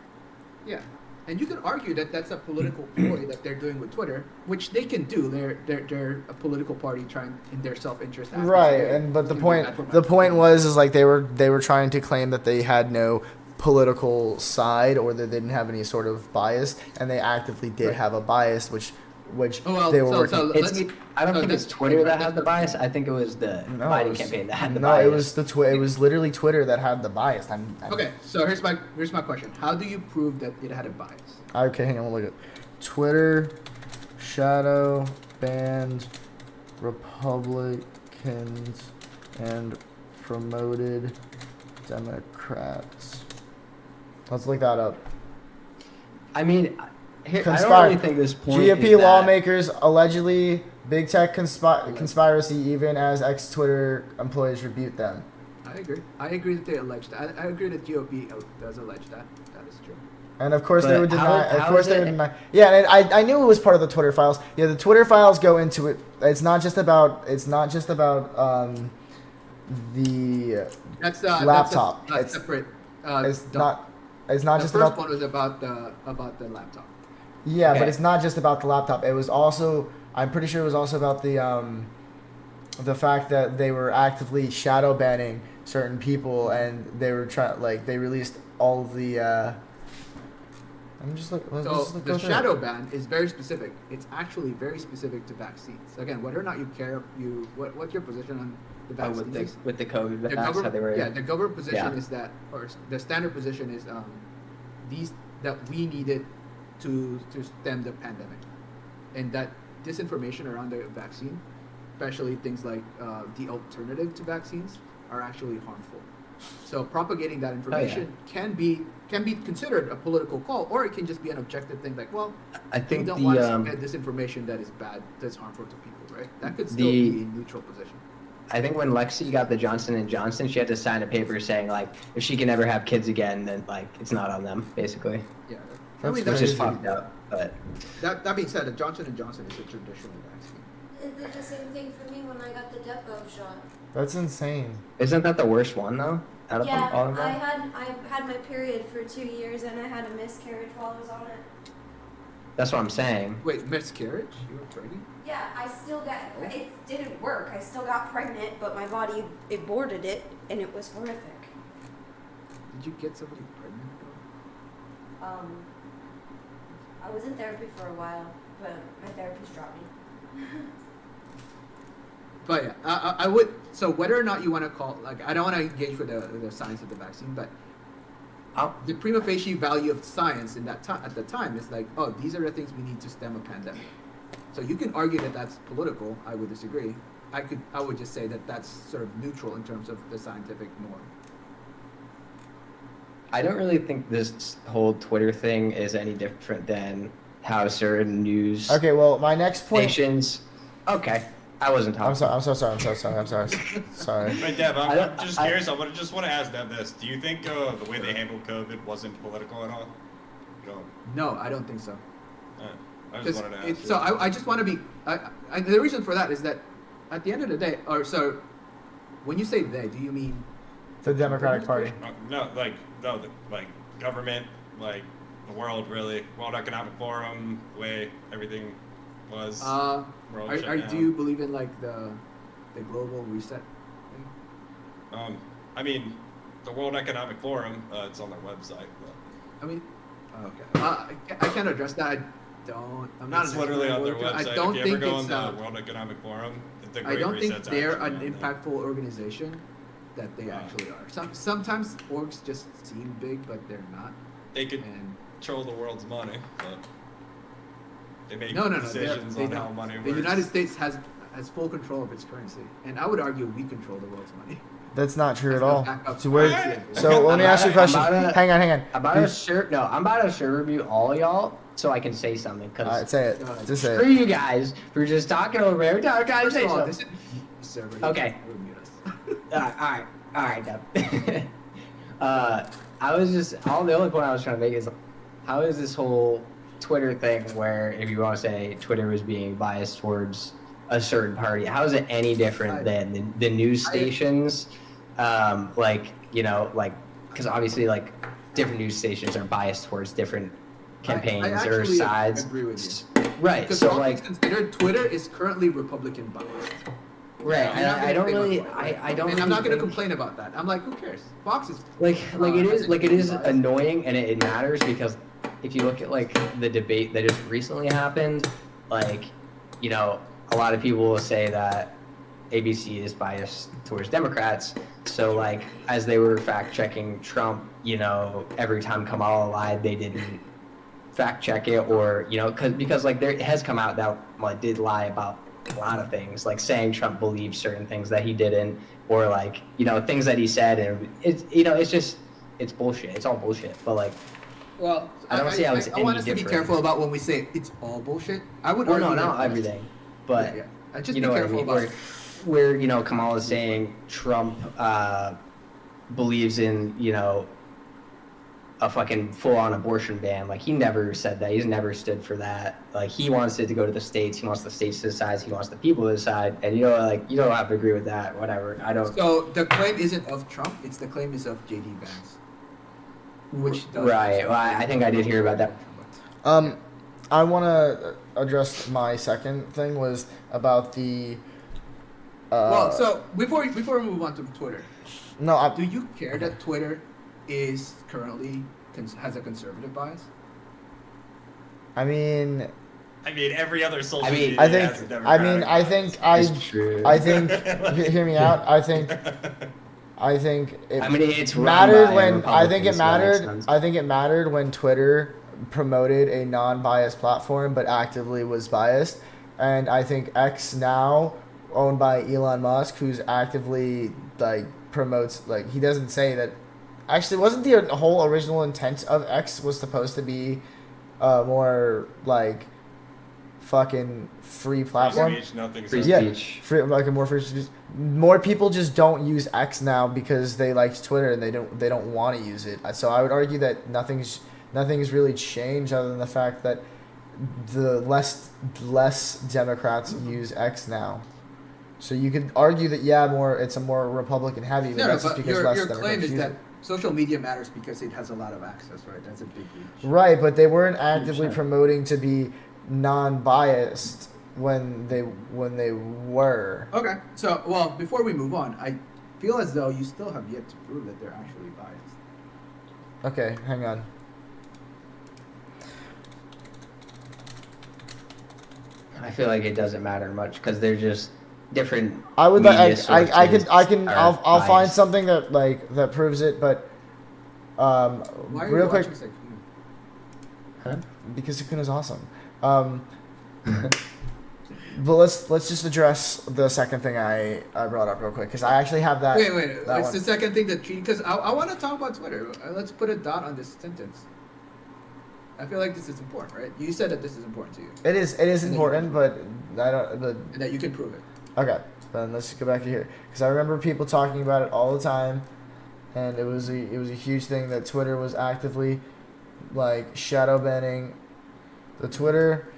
Yeah. And you could argue that that's a political ploy that they're doing with Twitter, which they can do. They're a political party trying in their self-interest. Right, but the point was like they were trying to claim that they had no political side or that they didn't have any sort of bias, and they actively did have a bias, which they were working. I don't think it's Twitter that had the bias. I think it was the Biden campaign that had the bias. No, it was literally Twitter that had the bias. Okay, so here's my question. How do you prove that it had a bias? Okay, hang on, we'll look at Twitter shadow banned Republicans and promoted Democrats. Let's look that up. I mean, I don't really think this point GOP is lawmakers allegedly big tech conspiracy, even as ex-Twitter employees rebuke them. I agree that they allege that. I agree that GOP does allege that. That is true. And of course they would deny. Yeah, and I knew it was part of the Twitter files. Yeah, the Twitter files go into it. It's not just about the laptop. That's separate. It's not just about. The first one was about the laptop. Yeah, okay. But it's not just about the laptop. It was also, I'm pretty sure it was also about the fact that they were actively shadow banning certain people, and they were they released all of the. The shadow ban is very specific. It's actually very specific to vaccines. Again, whether or not you care, what's your position on the vaccines? With the COVID vaccines, how they were. Yeah, the government position is that, or the standard position is, that we needed to stem the pandemic, and that disinformation around the vaccine, especially things like the alternative to vaccines, are actually harmful. So propagating that information can be considered a political call, or it can just be an objective thing like, well, I think we don't the want to spread this information that is bad, that's harmful to people, right? That could still be a neutral position. I think when Lexi got the Johnson & Johnson, she had to sign a paper saying, like, if she can never have kids again, then, like, it's not on them, basically. Yeah. That's Which crazy. is fucked up, but... That being said, the Johnson & Johnson is a traditional vaccine. It did the same thing for me when I got the Depo shot. That's insane. Isn't that the worst one, though? Out of Yeah, all of them? I had my period for 2 years and I had a miscarriage while I was on it. That's what I'm saying. Wait, miscarriage? You were pregnant? Yeah, I still got, it didn't work. I still got pregnant, but my body aborted it and it was horrific. Did you get somebody pregnant? I was in therapy for a while, but my therapist dropped me. But yeah, I would. So whether or not you want to call, like, I don't want to engage with the science of the vaccine, but the prima facie value of science in that time at the time is like, oh, these are the things we need to stem a pandemic. So you can argue that that's political. I would disagree. I would just say that that's sort of neutral in terms of the scientific norm. I don't really think this whole Twitter thing is any different than how certain news Okay, well, my next point. stations... Okay, I wasn't talking. I'm so sorry. Sorry. Wait, Dev, I I'm don't- just curious. I just want to ask Dev this. Do you think the way they handled COVID wasn't political at all? No. No, I don't think so. I just wanted to ask. So I just want to be. The reason for that is that at the end of the day, or so, when you say they, do you mean The Democratic Party. No, like government, like the world, really. World Economic Forum, the way everything was. World shut down. do you believe in like the global reset thing? I mean, the World Economic Forum, it's on their website. But I mean, okay. I can't address that. I'm not. it's an literally expert on their in work. website. I don't if you ever think go it's. on the World Economic Forum, the I Great don't think Reset's they're actually an on there. impactful organization that they actually are. Sometimes orgs just seem big, but they're not. They could And control the world's money, but they make no. decisions They on how don't. money The works. United States has full control of its currency, and I would argue we control the world's money. That's not true at There's no all. backup So, where, currency. so let me ask you a question. Hang on. I'm about to share review all y'all so I can say something. All right, Because say it. Just say screw it. you guys for just talking over every time I'm trying to First say of all, something. this is server. Okay. All right, Deb. The only point I was trying to make is, how is this whole Twitter thing where, if you want to say Twitter was being biased towards a certain party, how is it any different than the news stations? Because obviously, like, different news stations are biased towards different campaigns I or actually sides. agree with you. Right, Because so all like, things considered, Twitter is currently Republican biased. right, I'm not I don't gonna really, complain about I don't. And I'm not really going to think- complain about that. I'm like, who cares? Fox is. It is annoying, and it matters because if you look at like the debate that just recently happened, like, you know, a lot of people will say that ABC is biased towards Democrats. So like, as they were fact checking Trump, you know, every time Kamala lied, they didn't fact check it, or you know, because like there it has come out that like did lie about a lot of things, like saying Trump believed certain things that he didn't, or like, you know, things that he said, and it's, you know, it's just, it's bullshit. It's all bullshit. But like, Well, I don't see how it's I want any us to be different. careful about when we say it's all bullshit. I would well, argue no, that not most- everything, but Yeah. Just you be know what I careful mean. about. Where you know Kamala's saying Trump believes in, you know, a fucking full-on abortion ban. Like, he never said that. He's never stood for that. Like, he wants it to go to the states. He wants the states to decide. He wants the people to decide. And you know, like, you don't have to agree with that. Whatever. I don't. So the claim isn't of Trump; it's the claim is of JD Vance, which does Right. Well, I think I did hear about that. I want to address my second thing was about the. Well, so before we move on to Twitter, No, do you care that Twitter is currently has a conservative bias? I mean, every other social I mean, media I has a think, Democratic I think, It's true. I think, hear me out. I think I think it I mean, it's run mattered by when I think it Republicans, so that makes mattered. sense. I think it mattered when Twitter promoted a non-biased platform, but actively was biased. And I think X now, owned by Elon Musk, who's actively like promotes like he doesn't say that. Actually, wasn't the whole original intent of X was supposed to be more like fucking free platform? Free speech, nothing's Free up. speech. Free, like a more free speech. More people just don't use X now because they like Twitter and they don't want to use it. So I would argue that nothing's really changed other than the fact that the less Democrats use X now. So you could argue that it's a more Republican heavy, but No, that's just but because less your Democrats claim is use that it. social media matters because it has a lot of access, right? That's a big reach. Right, but they weren't actively 100%. promoting to be non-biased when they were. Okay, so well, before we move on, I feel as though you still have yet to prove that they're actually biased. Okay, hang on. I feel like it doesn't matter much because they're just different. I would media like I can sources I'll are find biased. something that proves it, but Why are real you quick watching Sekiro? Huh? because Sukuna's awesome. But let's just address the second thing I brought up real quick because I actually have that. Wait. that It's one. the second thing that cheating. Because I want to talk about Twitter. Let's put a dot on this sentence. I feel like this is important, right? You said that this is important to you, It is And important, but I don't. But and that you can prove it. okay, then let's just go back to here because I remember people talking about it all the time, and it was a huge thing that Twitter was actively like shadow banning the Twitter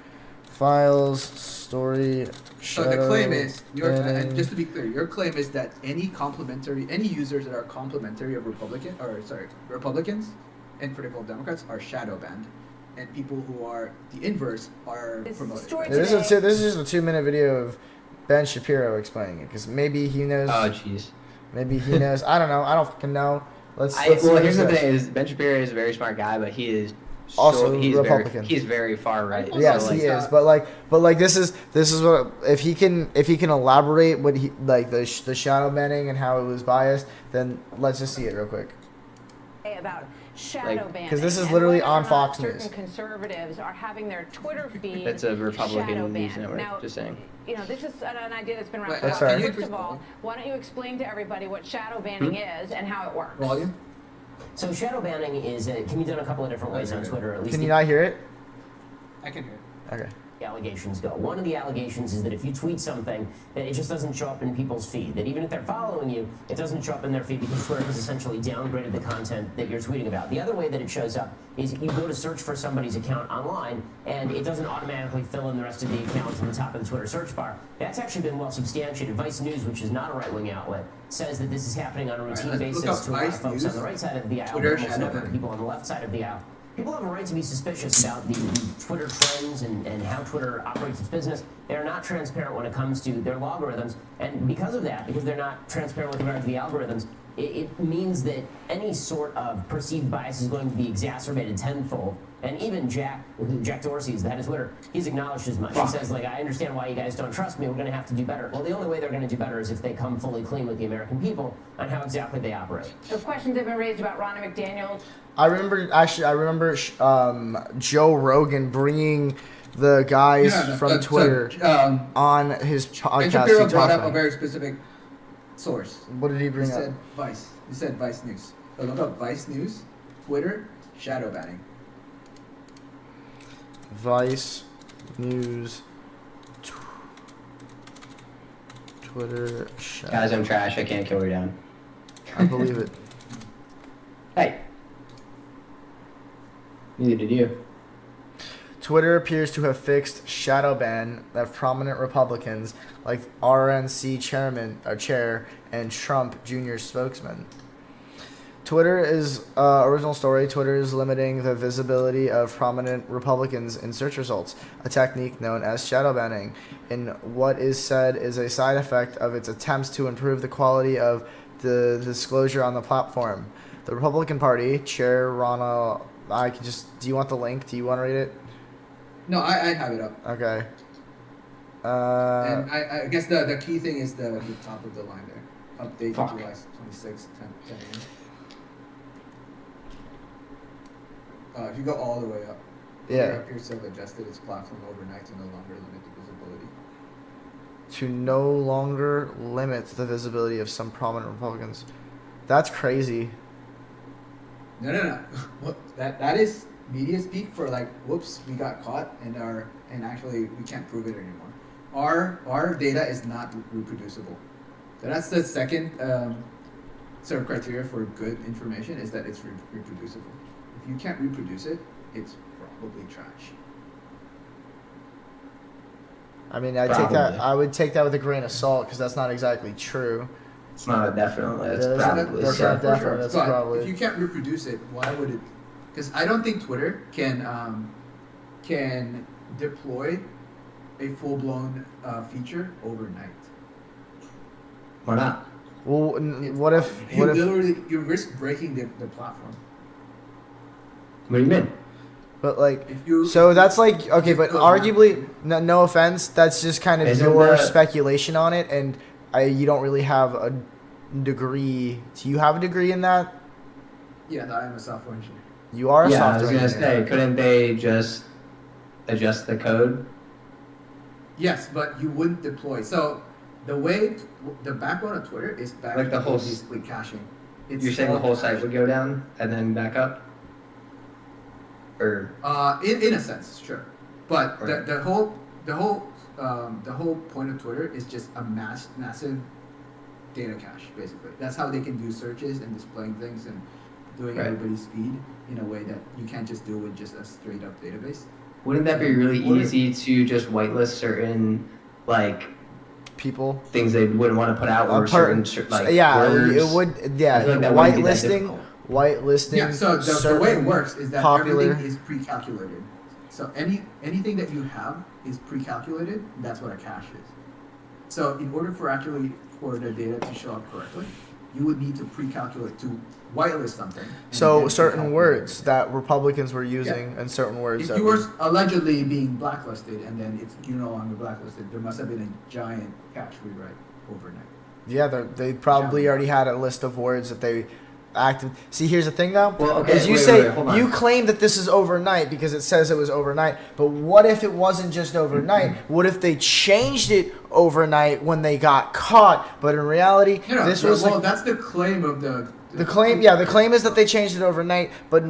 files story. So the claim is, banning. just to be clear, your claim is that any users that are complimentary of Republicans and critical of Democrats are shadow banned, and people who are the inverse are This promoted. story right? This is just a 2-minute video of Ben Shapiro explaining it because maybe he knows. Oh jeez. Maybe he knows. I don't know. I don't fucking know. Let's see Well, what here's he the says. thing: is Ben Shapiro is a very smart guy, but he is Also he's Republican. He's very far right. Yes, so, he like, is. But like this is what if he can elaborate what he like the shadow banning and how it was biased, then let's just see it real quick. About shadow Like- banning. 'Cause this is and literally whether or on not Fox certain News. conservatives are having their Twitter feed That's a Republican shadow news banned. network, Now, just saying. You know, this is an idea that's been around Wait, for a that's while. fair. First of all, why don't you explain to everybody what shadow banning is and how it works? Volume. So shadow banning can be done a couple of different ways on Twitter. At least Can you not hear it? I can hear it. Okay. the allegations go. One of the allegations is that if you tweet something, that it just doesn't show up in people's feed. That even if they're following you, it doesn't show up in their feed because Twitter has essentially downgraded the content that you're tweeting about. The other way that it shows up is you go to search for somebody's account online, and it doesn't automatically fill in the rest of the account on the top of the Twitter search bar. That's actually been well substantiated. Vice News, which is not a right-wing outlet, says that this is happening on a routine let's look basis up to a lot of Vice folks News, on the right side of the aisle, Twitter but almost shadow never banning. people on the left side of the aisle. People have a right to be suspicious about the Twitter trends and how Twitter operates its business. They're not transparent when it comes to their logarithms, and because of that, because they're not transparent with regard to the algorithms, it means that any sort of perceived bias is going to be exacerbated tenfold. And even Jack Dorsey is the head of Twitter, he's acknowledged as much. He says, like, I understand why you guys don't trust me, we're going to have to do better. Well, the only way they're going to do better is if they come fully clean with the American people on how exactly they operate. The questions have been raised about Ronnie McDaniel. I remember Joe Rogan bringing the guys from Twitter on his Ben podcast. Shapiro to brought talk up a about. very specific source. What did he He bring up? said Vice. He said Vice News. So look up Vice News, Twitter, shadow banning. Vice News, Twitter, Guys, I'm trash. I can't kill her down. I believe it. Hey. Neither did you. Twitter appears to have fixed shadow ban of prominent Republicans like RNC chair and Trump Jr. spokesman. Twitter is original story. Twitter is limiting the visibility of prominent Republicans in search results, a technique known as shadow banning. In what is said is a side effect of its attempts to improve the quality of the disclosure on the platform. The Republican Party chair Ronald. Do you want the link? Do you want to read it? No, I have it up. Okay. And I guess the key thing is the top of the line there. update Fuck. July 26, 10 a.m. If you go all the way up, Yeah. Twitter appears to have adjusted its platform overnight to no longer limit the visibility. To no longer limit the visibility of some prominent Republicans. That's crazy. No. What, that is media speak for like, whoops, we got caught and actually we can't prove it anymore. Our data is not reproducible. So that's the second sort of criteria for good information is that it's reproducible. If you can't reproduce it, it's probably trash. I mean, I would take that with a grain of salt because that's not exactly true. It's not definitely. It's Yeah, probably. that's yeah, not for definitely. sure. That's But probably. if you can't reproduce it, why would it? Because I don't think Twitter can deploy a full-blown feature overnight. Why not? Well, It's what if? hard. What if? You risk breaking the platform. What do you mean? But like, If you so that's like okay, but No. arguably, no offense, that's just kind of Isn't your that- speculation on it, and you don't really have a degree. Do you have a degree in that? yeah, I am a software engineer. You are a Yeah, I was software gonna engineer. say, couldn't they just adjust the code? Yes, but you wouldn't deploy. So the way the backbone of Twitter is Like the whole basically caching. It's You're saying the all whole site cached. would go down and then back up? Or In a sense, sure, but Right. the whole point of Twitter is just a massive data cache. Basically, that's how they can do searches and displaying things and doing Right. everybody's feed in a way that you can't just do with just a straight up database. wouldn't that be really What if- easy to just whitelist certain like People. things they wouldn't want to put out or Part- certain like yeah, words? it would. Yeah, I feel like that wouldn't be that whitelisting. difficult. Whitelisting. Yeah. So the way it works is that popular- everything is pre-calculated. So anything that you have is pre-calculated. That's what a cache is. So in order for the data to show up correctly, you would need to pre-calculate to whitelist something. and So then certain pre-calculate words it. that Republicans were using and certain words If that you were allegedly being blacklisted and then you're no longer blacklisted, there must have been a giant cache rewrite overnight. yeah, they probably already had a list of words that they active. See, here's the thing though. Well, okay, is you wait, say hold on. you claim that this is overnight because it says it was overnight, but what if it wasn't just overnight? What if they changed it overnight when they got caught? But in reality, this was well, that's the claim of the claim. Yeah, the claim is that they changed it overnight, but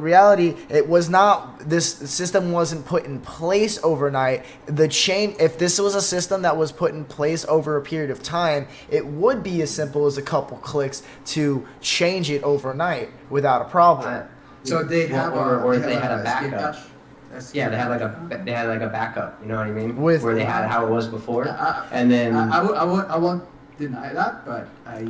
reality, it was not. This system wasn't put in place overnight. The change, if this was a system that was put in place over a period of time, it would be as simple as a couple clicks to change it overnight without a problem. So they have or if they had a escape backup. cache. Yeah, they had like a backup. You know what I mean? With- where they had how it was before, I- and then I won't deny that, but I.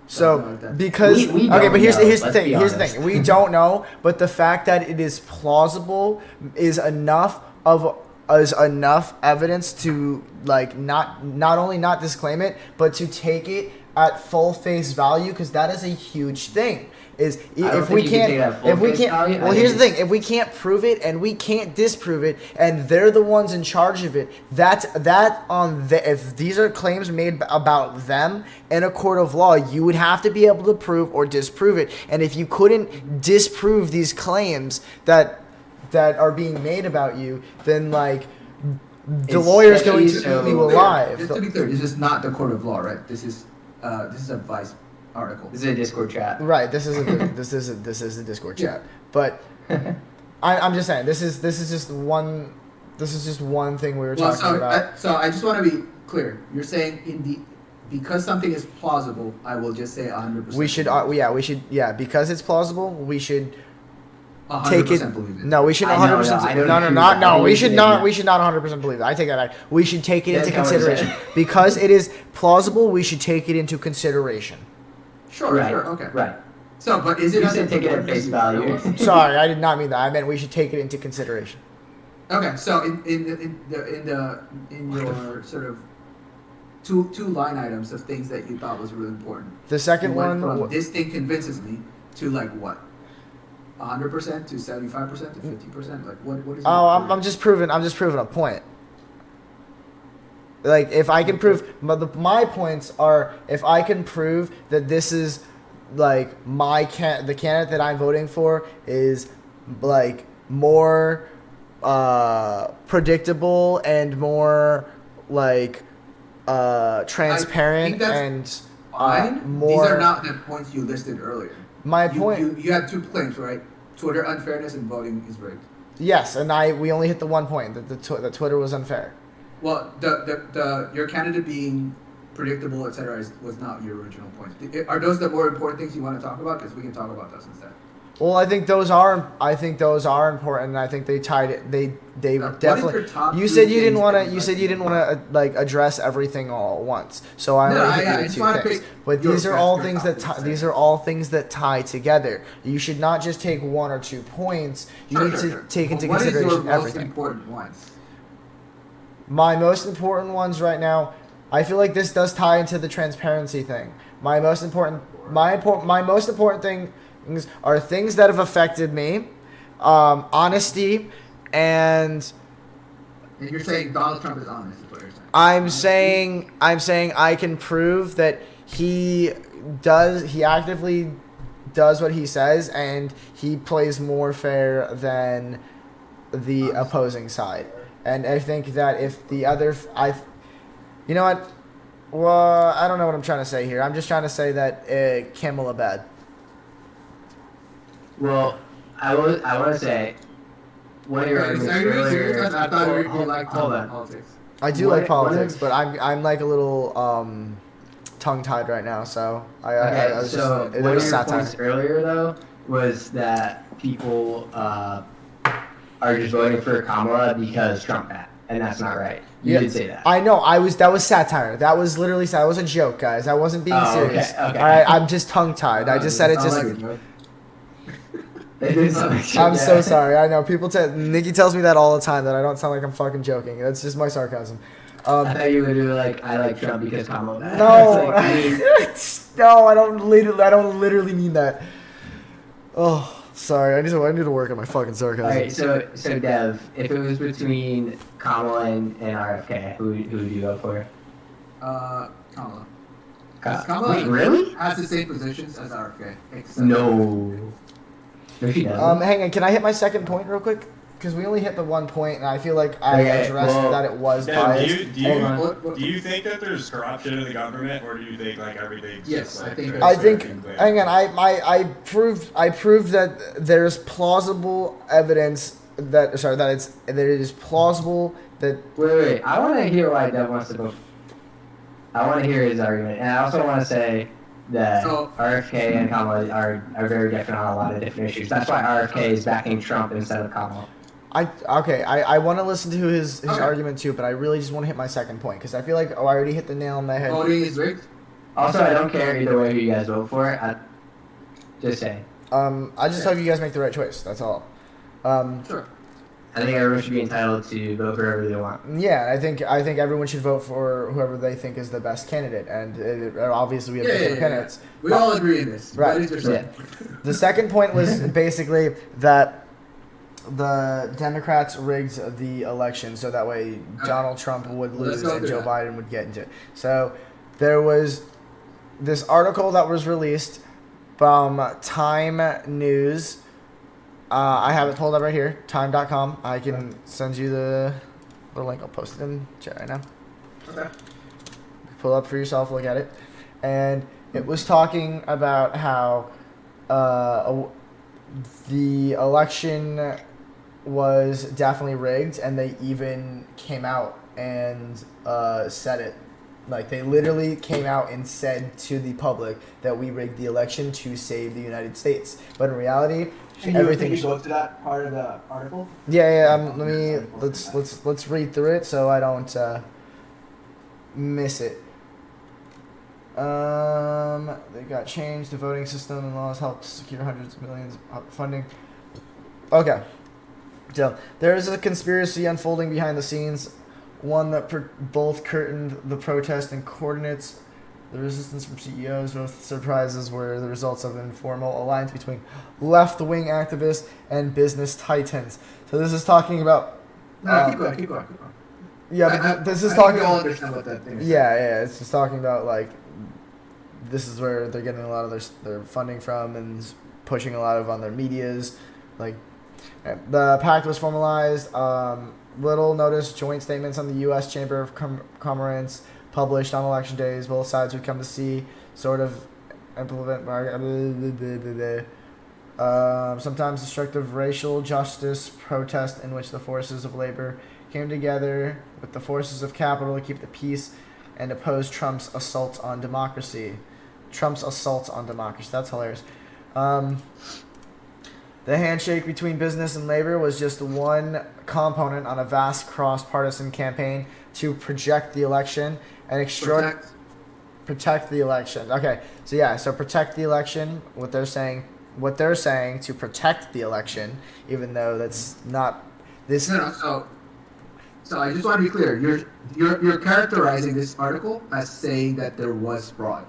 So don't know if that's- because We okay, don't but here's know, the let's thing. be Here's the honest. thing. We don't know, but the fact that it is plausible is enough evidence to like not only not disclaim it, but to take it at full face value, because that is a huge thing. Is don't if we think you can take can't that full if we face can't value. well I here's the think thing, if we can't prove it and we can't disprove it and they're the ones in charge of it, if these are claims made about them in a court of law, you would have to be able to prove or disprove it. And if you couldn't disprove these claims that are being made about you, then like the It's lawyer's going to sketchy, eat you so- alive. Just to be clear, this is not the court of law, right? This is a Vice article. this is a Discord chat. Right. This is a Discord chat. But I'm just saying this is just one thing we were talking about. So I just want to be clear. You're saying because something is plausible, I will just say 100%. We should because it's plausible. We should 100% take it. believe it. No, we should I 100. know, percent no, I don't No, agree not with no. that. We should not. Yeah. We should not 100% believe it. I take that back. We should take it into That's not what I'm consideration saying. because it is plausible. We should take it into consideration. Sure, Right. sure, okay. Right. So, but is it? You as said take it at important as face you value. feel? Sorry, I did not mean that. I meant we should take it into consideration. Okay, so in your sort of two line items of things that you thought was really important. The second You went one. from this thing convinces me to like what? 100% to 75% to 50%? Like what is? Oh, I'm just proving a point. Like, if I can prove, my points are, if I can prove that this is, like, the candidate that I'm voting for is, like, more predictable and more, like, transparent and more. These are not the points you listed earlier. My point. You had 2 claims, right? Twitter unfairness and voting is rigged. Yes, and we only hit the one point that Twitter was unfair. Well, your candidate being predictable, etc., was not your original point. Are those the more important things you want to talk about? Because we can talk about those instead. Well, I think those are important, and I think they tied it. They definitely. You said you didn't want to like address everything all at once. So I only hit you with 2 things. But these are all things that tie together. You should not just take 1 or 2 points. You need to take into consideration everything. What is your most important ones? My most important ones right now, I feel like this does tie into the transparency thing. My most important things are things that have affected me, honesty, and you're saying Donald Trump is honest, is what you're saying. I'm saying I can prove that he actively does what he says, and he plays more fair than the opposing side. And I think that if the other, you know what? Well, I don't know what I'm trying to say here. I'm just trying to say that Kamala bad. Well, I want to say one of your arguments earlier. I thought you liked politics. I do like politics, but I'm like a little tongue-tied right now. So one of your points earlier though was that people are just voting for Kamala because Trump bad, and that's not right. You did say that. I know. That was satire. That was literally that was a joke, guys. I wasn't being serious. Okay. All right, I'm just tongue-tied. I just said it just. I'm so sorry. I know people. Nikki tells me that all the time that I don't sound like I'm fucking joking. That's just my sarcasm. I thought you were doing like I like Trump because Kamala bad. No, no, I don't literally mean that. Oh. Sorry, I need to work on my fucking sarcasm. Alright, so Dev, if it was between Kamala and RFK, who would you vote for? Kamala. Wait, really? Has the same positions as RFK. No, she doesn't. Hang on, can I hit my second point real quick? Because we only hit the one point, and I feel like I addressed that it was biased. Do you think that there's corruption in the government, or do you think like everything's just like? I think. Hang on, I proved that there's plausible evidence that it is plausible that. Wait. I want to hear why Dev wants to vote. I want to hear his argument, and I also want to say that RFK and Kamala are very different on a lot of different issues. That's why RFK is backing Trump instead of Kamala. I want to listen to his argument too, but I really just want to hit my second point because I feel like I already hit the nail on the head. Voting is rigged. Also, I don't care either way who you guys vote for. Just saying. I just hope you guys make the right choice. That's all. Sure. I think everyone should be entitled to vote for whoever they want. Yeah, I think everyone should vote for whoever they think is the best candidate, and obviously we have different candidates. We all agree in this. Right. The second point was basically that the Democrats rigged the election so that way Donald Trump would lose and Joe Biden would get into it. So there was this article that was released from Time News. I have it pulled up right here, time.com. I can send you the link. I'll post it in chat right now. Okay. Pull it up for yourself, look at it. And it was talking about how the election was definitely rigged, and they even came out and said it. Like, they literally came out and said to the public that we rigged the election to save the United States. But in reality, everything. Can you go to that part of the article? Yeah. Let's read through it so I don't miss it. They got changed. The voting system and laws helped secure hundreds of millions of funding. Okay. So there is a conspiracy unfolding behind the scenes, one that both curtained the protest and coordinates the resistance from CEOs. Both surprises were the results of an informal alliance between left-wing activists and business titans. So this is talking about. Keep going. Yeah, but this is I talking. think we all understand what that thing is. Yeah, it's just talking about like this is where they're getting a lot of their funding from and pushing a lot of on their medias. Like the pact was formalized. Little notice joint statements on the U.S. Chamber of Commerce published on election days. Both sides would come to see sort of implement sometimes destructive racial justice protest in which the forces of labor came together with the forces of capital to keep the peace and oppose Trump's assault on democracy. That's hilarious. The handshake between business and labor was just one component on a vast cross-partisan campaign to project the election and protect the election. Okay, so protect the election. What they're saying to protect the election, even though that's not this. No. So I just want to be clear. You're characterizing this article as saying that there was fraud,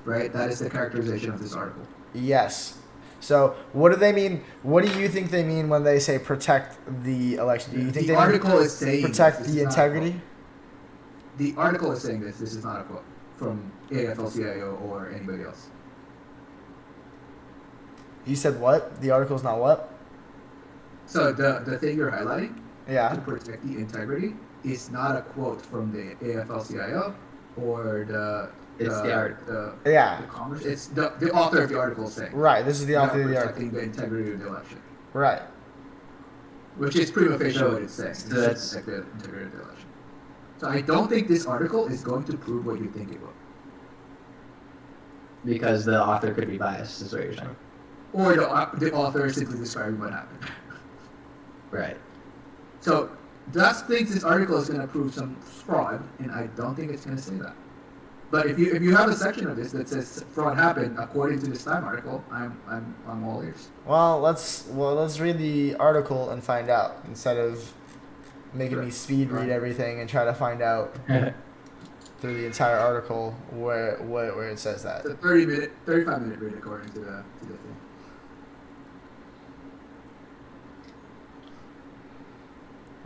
right? That is the characterization of this article. Yes. So what do they mean? What do you think they mean when they say protect the election? Do you think the they article mean is saying protect the integrity? The article is saying this. This is not a quote from AFL-CIO or anybody else. You said what? The article's not what? So the thing you're highlighting, Yeah. to protect the integrity, is not a quote from the AFL-CIO or It's the article. Yeah. the commerce. It's the author of the article is saying. Right. This is the author of the article. Protecting the integrity of the election. Right. Which is prima facie So- what it's saying. so It's that's- to protect the integrity of the election. So I don't think this article is going to prove what you think it will. Because the author could be biased, is what you're saying. Or the author is simply describing what happened. Right. So Dust thinks this article is going to prove some fraud, and I don't think it's going to say that. But if you have a section of this that says fraud happened according to this Time article, I'm all ears. Well, let's read the article and find out instead of making me speed read everything and try to find out through the entire article where it says that. It's a 35-minute read according to the thing.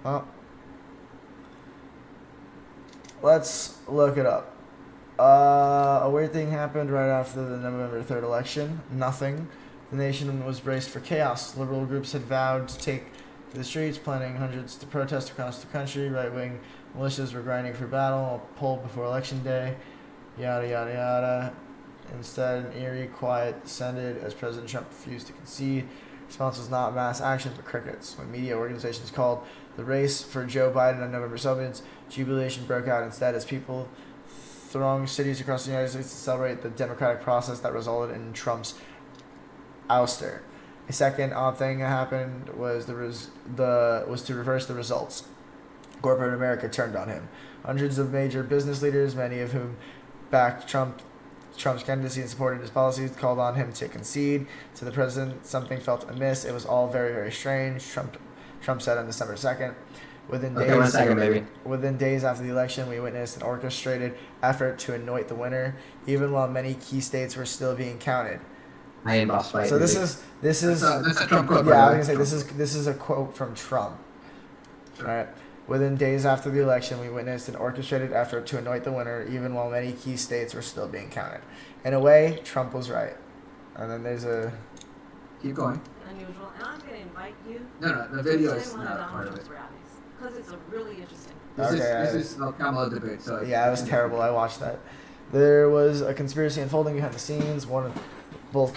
Well, let's look it up. A weird thing happened right after the November 3rd election. Nothing. The nation was braced for chaos. Liberal groups had vowed to take to the streets, planning hundreds to protest across the country. Right-wing militias were grinding for battle, a poll before election day. Yada, yada, yada. Instead, an eerie quiet descended as President Trump refused to concede. Response was not mass action, but crickets. When media organizations called the race for Joe Biden on November 7th, jubilation broke out instead as people thronged cities across the United States to celebrate the democratic process that resulted in Trump's ouster. A second odd thing that happened was to reverse the results. Corporate America turned on him. Hundreds of major business leaders, many of whom backed Trump's candidacy and supported his policies, called on him to concede. To the president, something felt amiss. It was all very, very strange. Trump said on December 2nd. Within days after the election, we witnessed an orchestrated effort to anoint the winner, even while many key states were still being counted. I am boss fight. So this is That's a Trump quote. yeah, I was gonna say this is a quote from Trump. Sure. All right. Within days after the election, we witnessed an orchestrated effort to anoint the winner, even while many key states were still being counted. In a way, Trump was right. And then there's a Keep going. Unusual, and I'm going to invite you No, the video to is attend one of not part of Donald it. Trump's rallies because it's a really interesting. This is Kamala debate. So yeah, it was terrible. I watched that. There was a conspiracy unfolding behind the scenes. One of both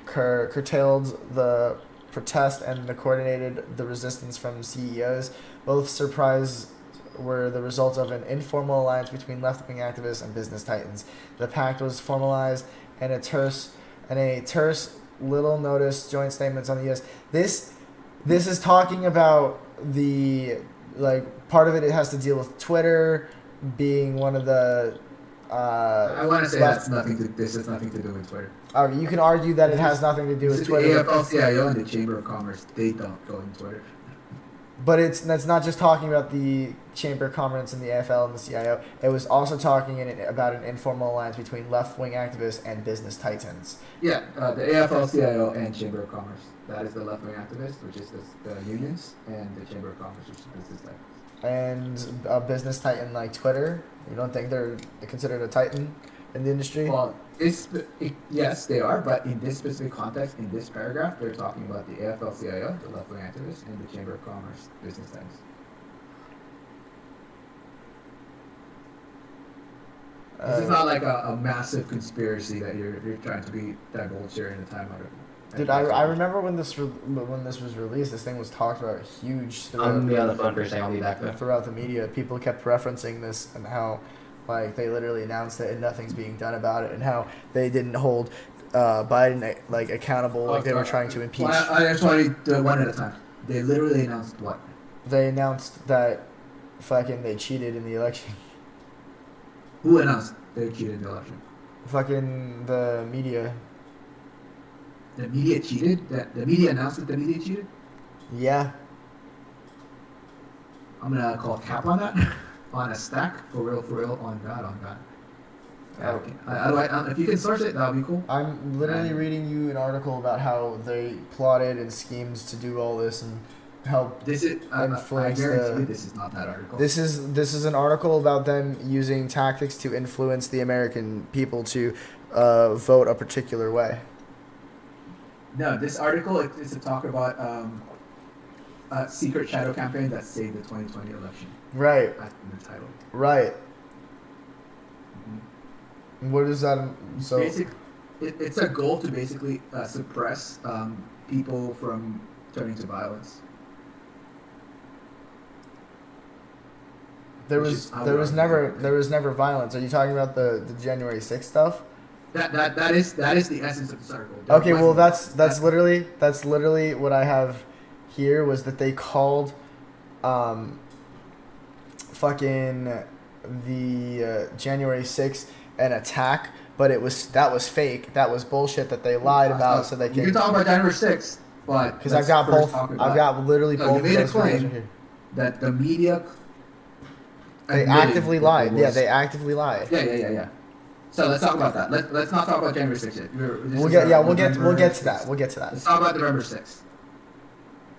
curtailed the protest and coordinated the resistance from CEOs. Both surprise were the result of an informal alliance between left-wing activists and business titans. The pact was formalized and a terse, little notice joint statements on the U.S. This is talking about the part of it. It has to deal with Twitter being one of the. I want to say this has nothing to do with Twitter. You can argue that it has nothing to do with Twitter. The AFL-CIO and the Chamber of Commerce, they don't go in Twitter. But that's not just talking about the Chamber of Commerce and the AFL and the CIO. It was also talking about an informal alliance between left-wing activists and business titans. Yeah, the AFL-CIO and Chamber of Commerce. That is the left-wing activist, which is the unions, and the Chamber of Commerce, which is business titans. and a business titan like Twitter. You don't think they're considered a titan in the industry? Well, yes, they are, but in this specific context, in this paragraph, they're talking about the AFL-CIO, the left-wing activists, and the Chamber of Commerce business times. This is not like a massive conspiracy that you're trying to be divulged here in a Time article. Dude, I remember when this was released, this thing was talked about huge I'm gonna be on the phone for a second. I'll be back there. throughout the media. People kept referencing this and how, like, they literally announced it and nothing's being done about it, and how they didn't hold Biden like accountable, like they were trying to impeach. Well, I just want to do one at a time. They literally announced what? They announced that fucking they cheated in the election. Who announced they cheated in the election? Fucking the media. The media cheated? The media announced that the media cheated? Yeah. I'm gonna call cap on that. On a stack, for real, on God. Okay. If you can source it, that would be cool. I'm literally reading you an article about how they plotted and schemes to do all this and help This is, I influence guarantee the. you this is not that article. This is an article about them using tactics to influence the American people to vote a particular way. No, this article is to talk about a secret shadow campaign that saved the 2020 election. Right. That's in the title. Right. What is that? So It's a goal to basically suppress people from turning to violence. there was never violence. Are you talking about the January 6th stuff? That is the essence of this article. Okay, well that's literally what I have here was that they called fucking the January 6th an attack, but that was fake. That was bullshit that they lied about so they can. You can talk about January 6th, but because I've got both. I've got literally both. You made a of those videos claim here. that the media. They admitted actively that lied. there Yeah, was- they actively lied. Yeah. So let's talk about that. Let's not talk about January 6th yet. We'll get to that. We'll get to that. Let's talk about November 6th.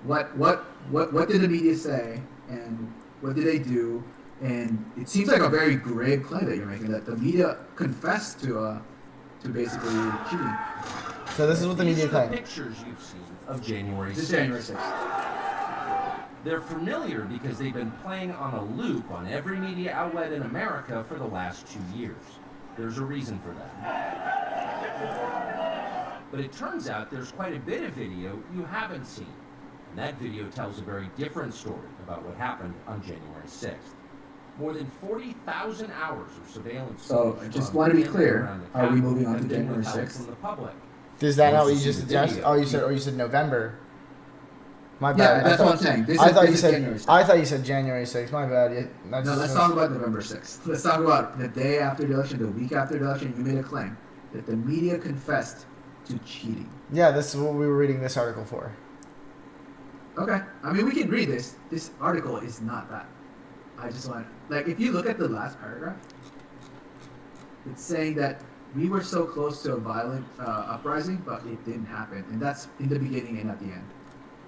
What did the media say, and what did they do? And it seems like a very grave claim that you're making, that the media confessed to basically cheating. So this is what the media These are the claimed. pictures you've seen of January 6th. This is January 6th. They're familiar because they've been playing on a loop on every media outlet in America for the last 2 years. There's a reason for that. But it turns out there's quite a bit of video you haven't seen. And that video tells a very different story about what happened on January 6th. More than 40,000 hours of surveillance. So, footage just from want to be in and clear, around the are we Capitol moving on to have been January withheld 6th? from the public. Is that not what you Once just see the suggested? video, You said November. My Yeah, bad. that's what I'm saying. I thought you is said January 6th. I thought you said January 6th. My bad. No, let's talk about November 6th. Let's talk about the day after the election, the week after the election. You made a claim that the media confessed to cheating. Yeah, this is what we were reading this article for. Okay. I mean, we can read this. This article is not that. I just want, like, if you look at the last paragraph, it's saying that we were so close to a violent uprising, but it didn't happen. And that's in the beginning and at the end.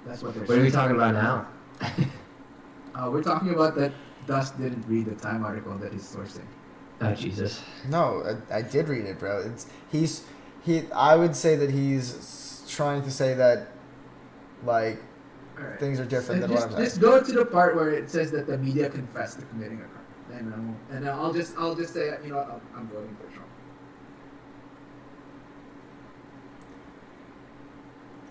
That's what they're What are we talking about now? We're talking about that Dust didn't read the Time article that he's sourcing. Oh Jesus. No, I did read it, bro. I would say that he's trying to say that, like, All right. things are different than just, what I'm saying. Just go to the part where it says that the media confessed to committing a crime, and I'll just say, you know what, I'm voting for Trump.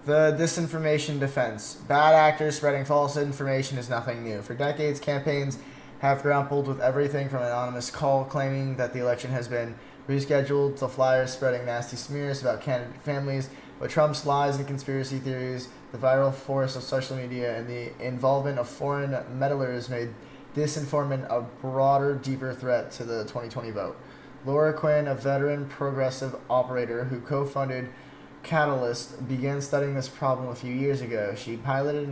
The disinformation defense. Bad actors spreading false information is nothing new. For decades, campaigns have grappled with everything from an anonymous call claiming that the election has been rescheduled to flyers spreading nasty smears about candidate families. But Trump's lies and conspiracy theories, the viral force of social media, and the involvement of foreign meddlers made disinformation a broader, deeper threat to the 2020 vote. Laura Quinn, a veteran progressive operator who co-funded Catalyst, began studying this problem a few years ago. She piloted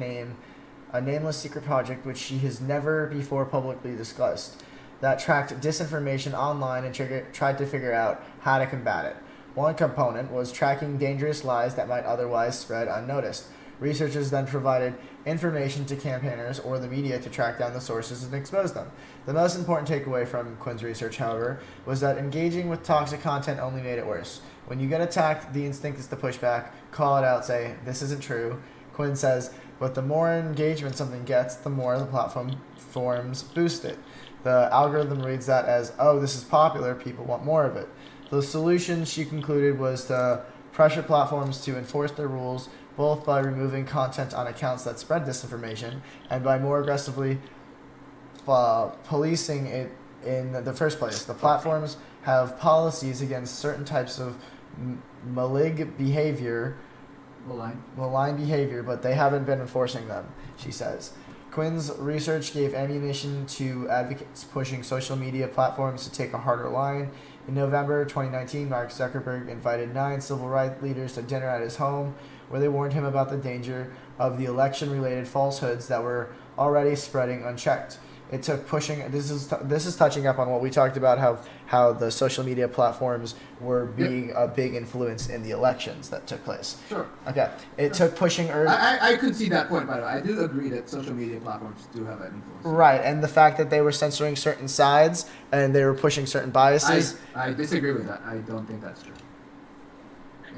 a nameless secret project which she has never before publicly discussed that tracked disinformation online and tried to figure out how to combat it. One component was tracking dangerous lies that might otherwise spread unnoticed. Researchers then provided information to campaigners or the media to track down the sources and expose them. The most important takeaway from Quinn's research, however, was that engaging with toxic content only made it worse. When you get attacked, the instinct is to push back, call it out, say, "This isn't true." Quinn says, but the more engagement something gets, the more the platforms boost it. The algorithm reads that as, "Oh, this is popular, people want more of it." The solution, she concluded, was to pressure platforms to enforce their rules, both by removing content on accounts that spread disinformation and by more aggressively policing it in the first place. The platforms have policies against certain types of malign behavior, but they haven't been enforcing them, she says. Quinn's research gave ammunition to advocates pushing social media platforms to take a harder line. In November 2019, Mark Zuckerberg invited 9 civil rights leaders to dinner at his home, where they warned him about the danger of the election-related falsehoods that were already spreading unchecked. It took pushing. This is touching up on what we talked about, how the social media platforms were being a big influence in the elections that took place. Sure. Okay. It took pushing. I could see that point, by the way. I do agree that social media platforms do have an influence. Right, and the fact that they were censoring certain sides and they were pushing certain biases. I disagree with that. I don't think that's true.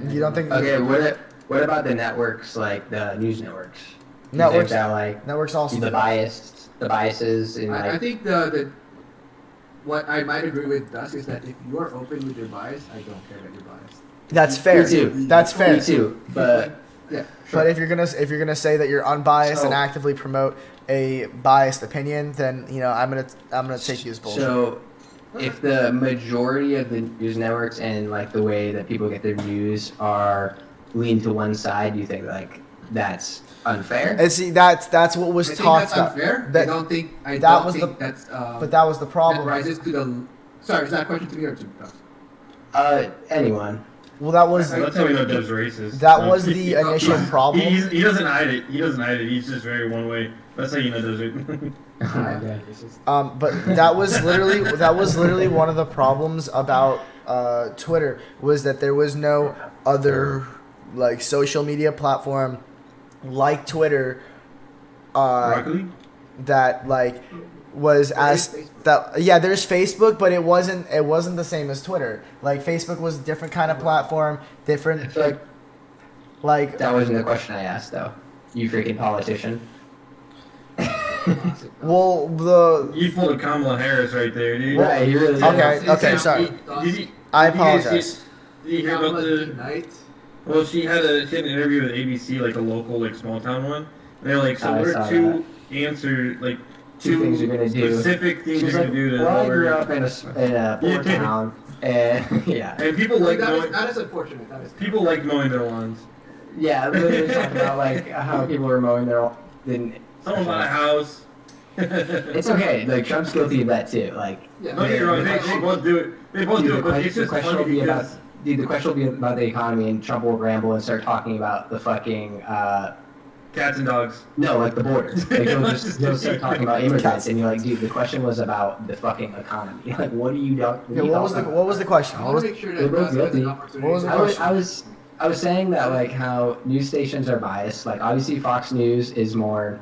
You don't think? Okay, what about the networks, like the news networks? Do you Networks. think that, like, Networks also. the biases in, like, I think the what I might agree with Dusk is that if you are open with your bias, I don't care that you're biased. That's fair. Me too. That's fair. Me too, but Yeah. Sure. But if you're gonna say that you're unbiased and So- actively promote a biased opinion, then I'm gonna take you as bullshit. So, if the majority of the news networks and, like, the way that people get their news are lean to one side, do you think, like, that's unfair? And see, that's what was I think talked that's about. unfair. That- I don't think that that's. but that was the That problem. rises to the. Sorry, is that a question to me or to Dusk? Anyone. Well, that was That's how we know Dev's racist. that was the initial problem. He doesn't hide it. He doesn't hide it. He's just very one way. That's how you know Dev's racist. But that was literally one of the problems about Twitter, was that there was no other like social media platform like Twitter Broccoli? that like was as that. Yeah, there's Facebook, but it wasn't the same as Twitter. Like Facebook was a different kind of platform, different like That wasn't the question I asked, though. You freaking politician. well the You pulled a Kamala Harris right there, dude. Right, you really okay sorry. I apologize. Did you hear about the? Well, she had an interview with ABC, like a local, like small town one. And they're like, so I what saw are two answers, like Two things you're gonna do. specific things She's you're like, gonna do to well, I lower? grew up in a poor town, and yeah. And people like knowing. that is unfortunate. That is. People like knowing their lawns. Yeah, literally talking about like how people were mowing their didn't. Someone bought a house. It's okay. Like Trump's guilty of that too. Like Yeah. Don't get me wrong. They both do it. They both do it. But it's the just question will funny be about because the question will be about the economy, and Trump will ramble and start talking about the fucking cats and dogs. no, like the borders. Like he'll start talking about immigrants, and you're like, dude, the question was about the fucking economy. Like, what are you doing? Yeah, what was the question? I What want was to make sure They're that both Dusk has an guilty. opportunity. What was the question? I was saying that like how news stations are biased. Like obviously Fox News is more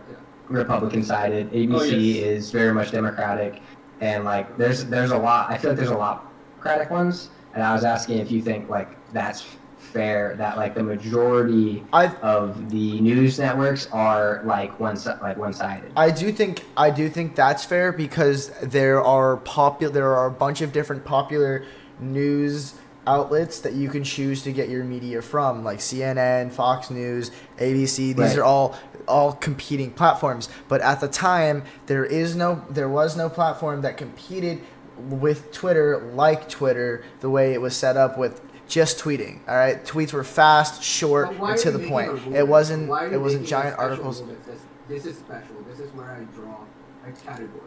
Republican sided. ABC Oh, yes. is very much Democratic, and like there's a lot. I feel like there's a lot of Democratic ones. And I was asking if you think like that's fair that like the majority of the news networks are like one-sided. I do think that's fair, because there are a bunch of different popular news outlets that you can choose to get your media from, like CNN, Fox News, ABC. These Right. are all competing platforms. But at the time, there was no platform that competed with Twitter like Twitter, the way it was set up with just tweeting. All right, tweets were fast, short, But why and are to you the making point. a rule? It wasn't Why are you making a giant special articles. rule that says, this is special. This is where I draw a category.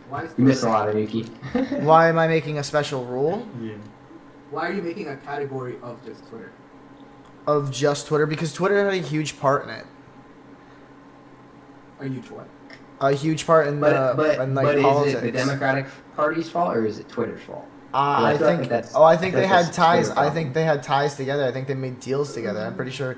Why is You missed a Twitter- lot of Nuki. Why am I making a special rule Yeah. Why are you making a category of just Twitter? of just Twitter? Because Twitter had a huge part in it. A huge what? A huge part in But in like is politics. it the Democratic Party's fault or is it Twitter's fault? I I feel like think. that's- I think I feel they like had that's ties. Twitter I problem. think they had ties together. I think they made deals together. I'm pretty sure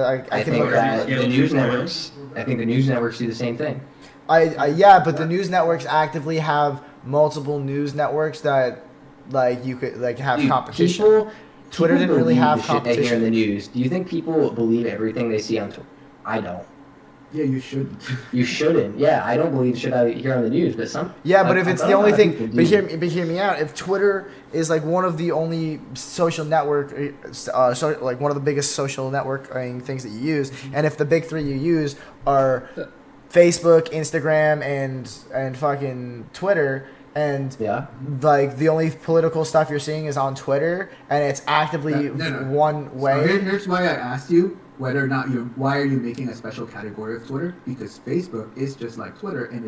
I I can think look at. that the news networks. I think the news networks do the same thing. Yeah, but the news networks actively have multiple news networks that, like, you could like have Dude, competition. Twitter people didn't really believe have the shit they hear in competition. the news. Do you think people believe everything they see on Twitter? I don't. Yeah, you shouldn't. You shouldn't. Yeah, I don't believe shit I hear on the news, but some. Yeah, but if I it's thought the a only lot of thing, people but do. hear me out. If Twitter is like one of the only social network, like one of the biggest social networking things that you use, and if the big three you use are Facebook, Instagram, and fucking Twitter, and Yeah. like the only political stuff you're seeing is on Twitter, and it's actively No. one So way. here's why I asked you whether or not why are you making a special category of Twitter? Because Facebook is just like Twitter, and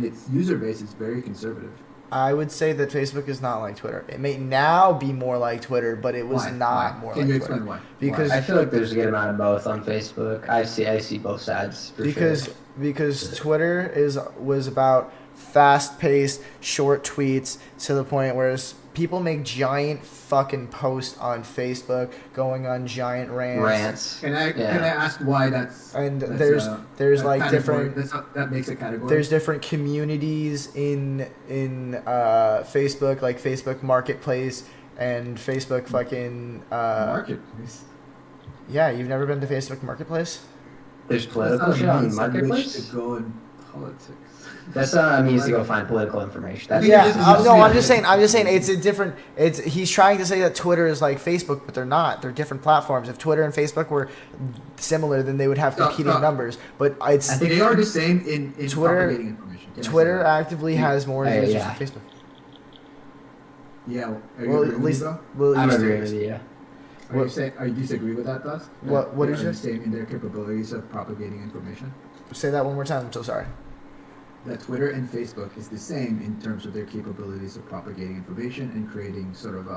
its user base is very conservative. I would say that Facebook is not like Twitter. It may now be more like Twitter, but it was Why? not Why? more Can like you Twitter. explain why? Because I feel like there's a good amount of both on Facebook. I see both sides for sure. Because Twitter was about fast-paced, short tweets to the point where people make giant fucking posts on Facebook, going on giant rants. Can I ask why that's? And that's, there's a like category- different. that makes a category. There's different communities in Facebook, like Facebook Marketplace and Facebook fucking. Marketplace. Yeah, you've never been to Facebook Marketplace? There's That's political not a shit on means in which Marketplace. to go in politics. That's not a means to go find political information. That's Yeah, this is no, I'm just- just saying it's a different. He's trying to say that Twitter is like Facebook, but they're not. They're different platforms. If Twitter and Facebook were similar, then they would have competing numbers. But it's They are the same in Twitter. propagating information. Can I say Twitter that? actively has more users yeah. than Facebook. Yeah. Are you Well, agreeing at least, with me, well, I'm at least- agreeing with you. Yeah. Are you saying? Are you disagree with that, Dusk? What They did are you the say? same in their capabilities of propagating information? Say that one more time. I'm so sorry. That Twitter and Facebook is the same in terms of their capabilities of propagating information and creating sort of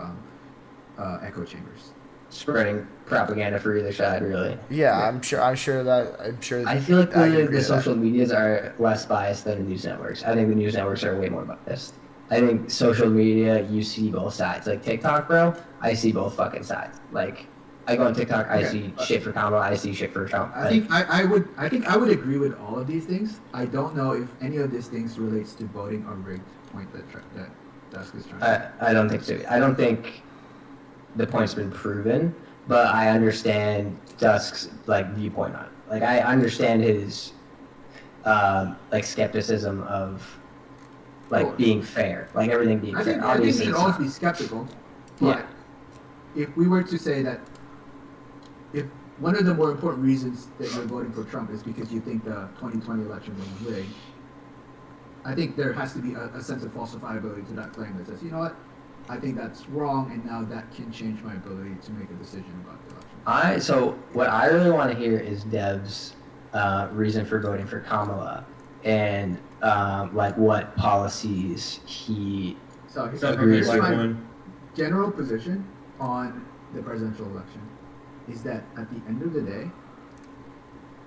echo chambers. Spreading propaganda for either side, really. Yeah, I'm sure. I'm sure. I feel like I can agree the with social medias are less biased than the news networks. I think the news networks are way more biased. I think social media, you see both sides. Like TikTok, bro, I see both fucking sides. Like, I go on TikTok, I see shit for Kamala, I see shit for Trump. I think I would agree with all of these things. I don't know if any of these things relates to voting or rigged point that Dusk is trying to I don't think so. I don't think the point's been proven, but I understand Dusk's like viewpoint on it. Like, I understand his like skepticism of like being fair, like everything being I fair. think you Obviously, should it's always not. be skeptical. Yeah. But if we were to say that if one of the more important reasons that you're voting for Trump is because you think the 2020 election was rigged, I think there has to be a sense of falsifiability to that claim that says, you know what, I think that's wrong, and now that can change my ability to make a decision about the election. So what I really want to hear is Dev's reason for voting for Kamala, and like what policies he agrees here's with. my general position on the presidential election is that at the end of the day,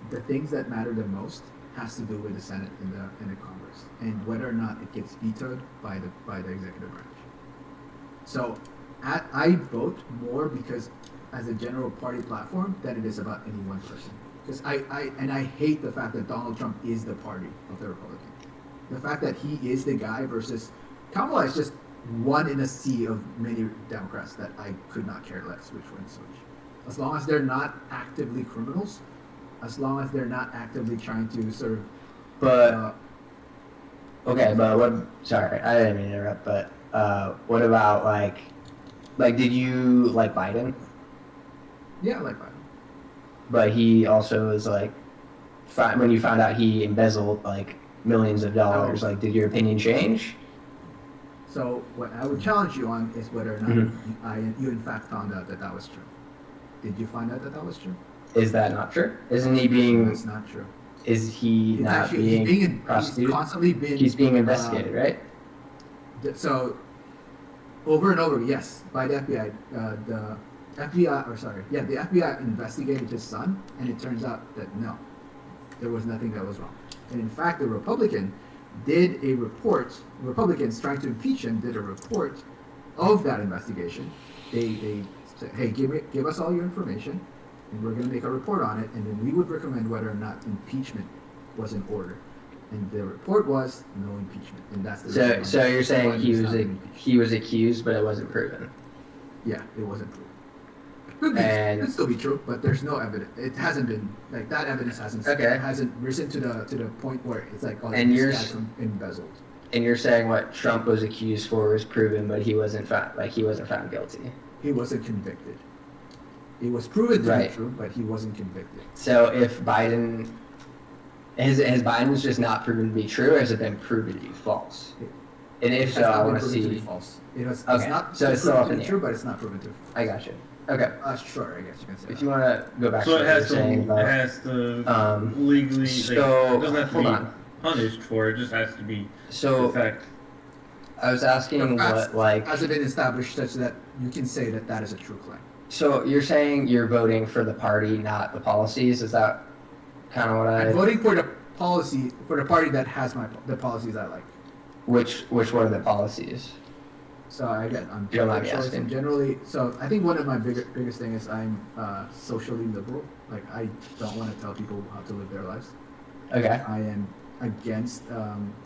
the things that matter the most has to do with the Senate and the Congress, and whether or not it gets vetoed by the executive branch. So I vote more because as a general party platform than it is about any one person. Because I hate the fact that Donald Trump is the party of the Republican. The fact that he is the guy versus Kamala is just one in a sea of many Democrats that I could not care less which wins which. As long as they're not actively criminals, as long as they're not actively trying to sort of. But okay, but what? Sorry, I didn't mean to interrupt. But what about like did you like Biden? Yeah, I like Biden. But he also is like, when you found out he embezzled like millions of dollars, like, did your opinion change? So what I would challenge you on is whether or not you in fact found out that was true. Did you find out that was true? Is that not true? Isn't he being? That's not true. Is he not being prosecuted? He's constantly been. He's being investigated, right? So, over and over, yes, by the FBI. The FBI investigated his son, and it turns out that no, there was nothing that was wrong. And in fact, the Republican did a report. Republicans trying to impeach him did a report of that investigation. They said, hey, give us all your information, and we're going to make a report on it, and then we would recommend whether or not impeachment was in order. And the report was no impeachment, and that's the reason So why you're saying he's not impeached. he was accused, but it wasn't proven. Yeah, it wasn't proven. Could still be true, but there's no evidence. It hasn't been like that. Evidence hasn't risen to the point where it's like, oh, this guy's embezzled. And you're saying what Trump was accused for was proven, but he wasn't found guilty. He wasn't convicted. It was proven to be true, but he wasn't convicted. So if Biden has Biden's just not proven to be true, or has it been proven to be false? And if so, I want to see. False. It's Okay, not so it's still up in the true, air. but it's not proven to be false. I got you. Okay. Sure, I guess you can say If that. you want to go back So to it what you were has to, saying it about, has to legally, so, it doesn't have to hold be on. punished for it, just has to be So effect. I was asking what like. Has it been established such that you can say that that is a true claim? So you're saying you're voting for the party, not the policies? Is that kind of what I'm voting for the policy, for the party that has the policies I like. Which one are the policies? So again, I'm You don't mind me asking. generally. So I think one of my biggest thing is I'm socially liberal. Like I don't want to tell people how to live their lives. Okay. I am against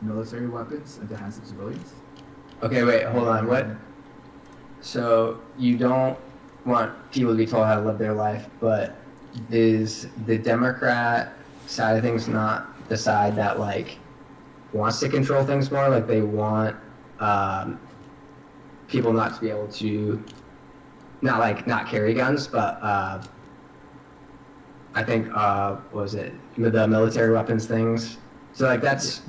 military weapons in the hands of civilians. Okay, wait, hold on. What? So you don't want people to be told how to live their life, but is the Democrat side of things not the side that like wants to control things more? Like they want people not to be able to not carry guns, but I think what was it the military weapons things? So like that's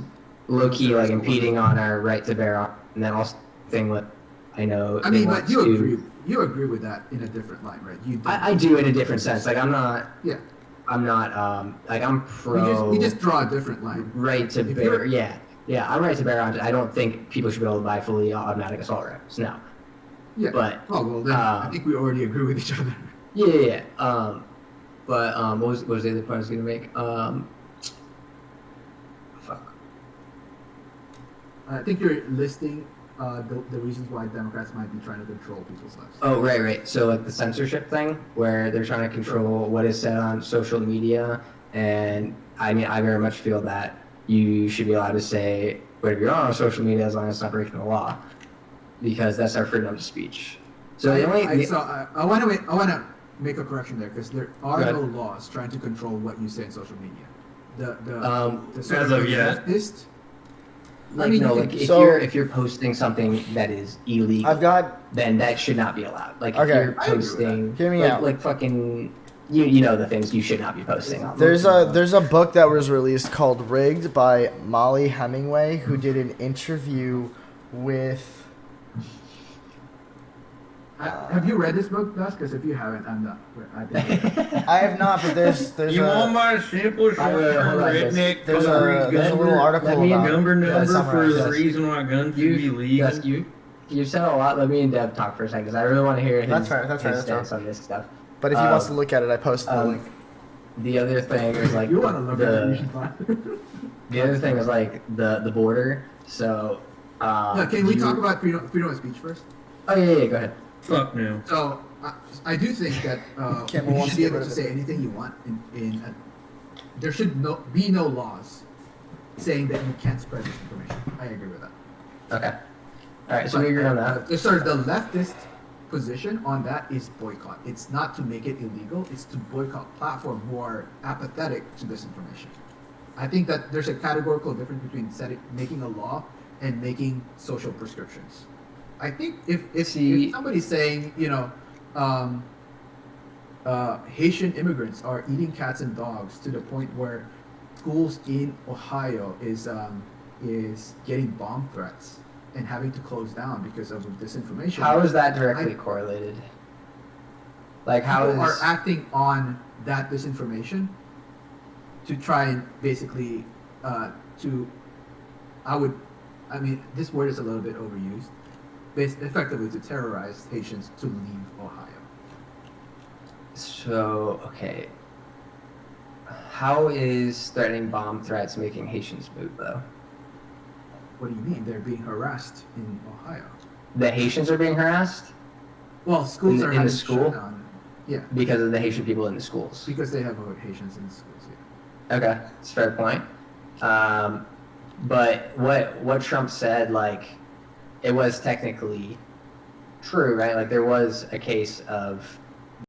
low key like impeding on our right to bear arms, and then also thing with I know. I mean, but you agree with that in a different line, right? I do in a different sense. Like I'm not. Yeah. I'm not. Like I'm pro. We just draw a different line. Right to bear. Yeah. Yeah. I'm right to bear arms. I don't think people should be able to buy fully automatic assault rifles. No. Yeah. But. Oh well, then I think we already agree with each other. Yeah. But what was the other point I was gonna make? Fuck. I think you're listing the reasons why Democrats might be trying to control people's lives. Oh, right. So like the censorship thing, where they're trying to control what is said on social media, and I mean, I very much feel that you should be allowed to say whatever you're on social media as long as it's not breaking the law, because that's our freedom of speech. So I want to make a correction there because there are no laws trying to control what you say in social media. The sort of leftist. Like, no, like if you're posting something that is illegal, then that should not be allowed. Like if you're posting, hear me out. Like fucking, you know the things you should not be posting on. There's a book that was released called Rigged by Molly Hemingway, who did an interview with. Have you read this book, Gus? Because if you haven't, I'm not. I have not, but there's You want my simple short-term redneck there's a little article about number for the reason why guns should be legal. Gus, you said a lot. Let me and Deb talk for a second because I really want to hear his stance on this stuff. But if he wants to look at it, I posted the link. The other thing is like you want to look at it. The other thing is like the border. So can we talk about freedom of speech first? Oh yeah, go ahead. Fuck no. So I do think that you should be able to say anything you want. There should be no laws saying that you can't spread this information. I agree with that. Okay. All right. So we agree on that. Sort of the leftist position on that is boycott. It's not to make it illegal. It's to boycott platforms who are apathetic to this information. I think that there's a categorical difference between making a law and making social prescriptions. I think if somebody's saying, Haitian immigrants are eating cats and dogs to the point where schools in Ohio is getting bomb threats and having to close down because of disinformation. How is that directly correlated? Like how people are acting on that disinformation to try and basically this word is a little bit overused. Effectively to terrorize Haitians to leave Ohio. So, okay. How is threatening bomb threats making Haitians move, though? What do you mean? They're being harassed in Ohio. The Haitians are being harassed? Well, schools are in the school. Yeah, because of the Haitian people in the schools. because they have Haitians in the schools. Yeah. Okay, it's a fair point. But what Trump said, it was technically true, right? Like there was a case of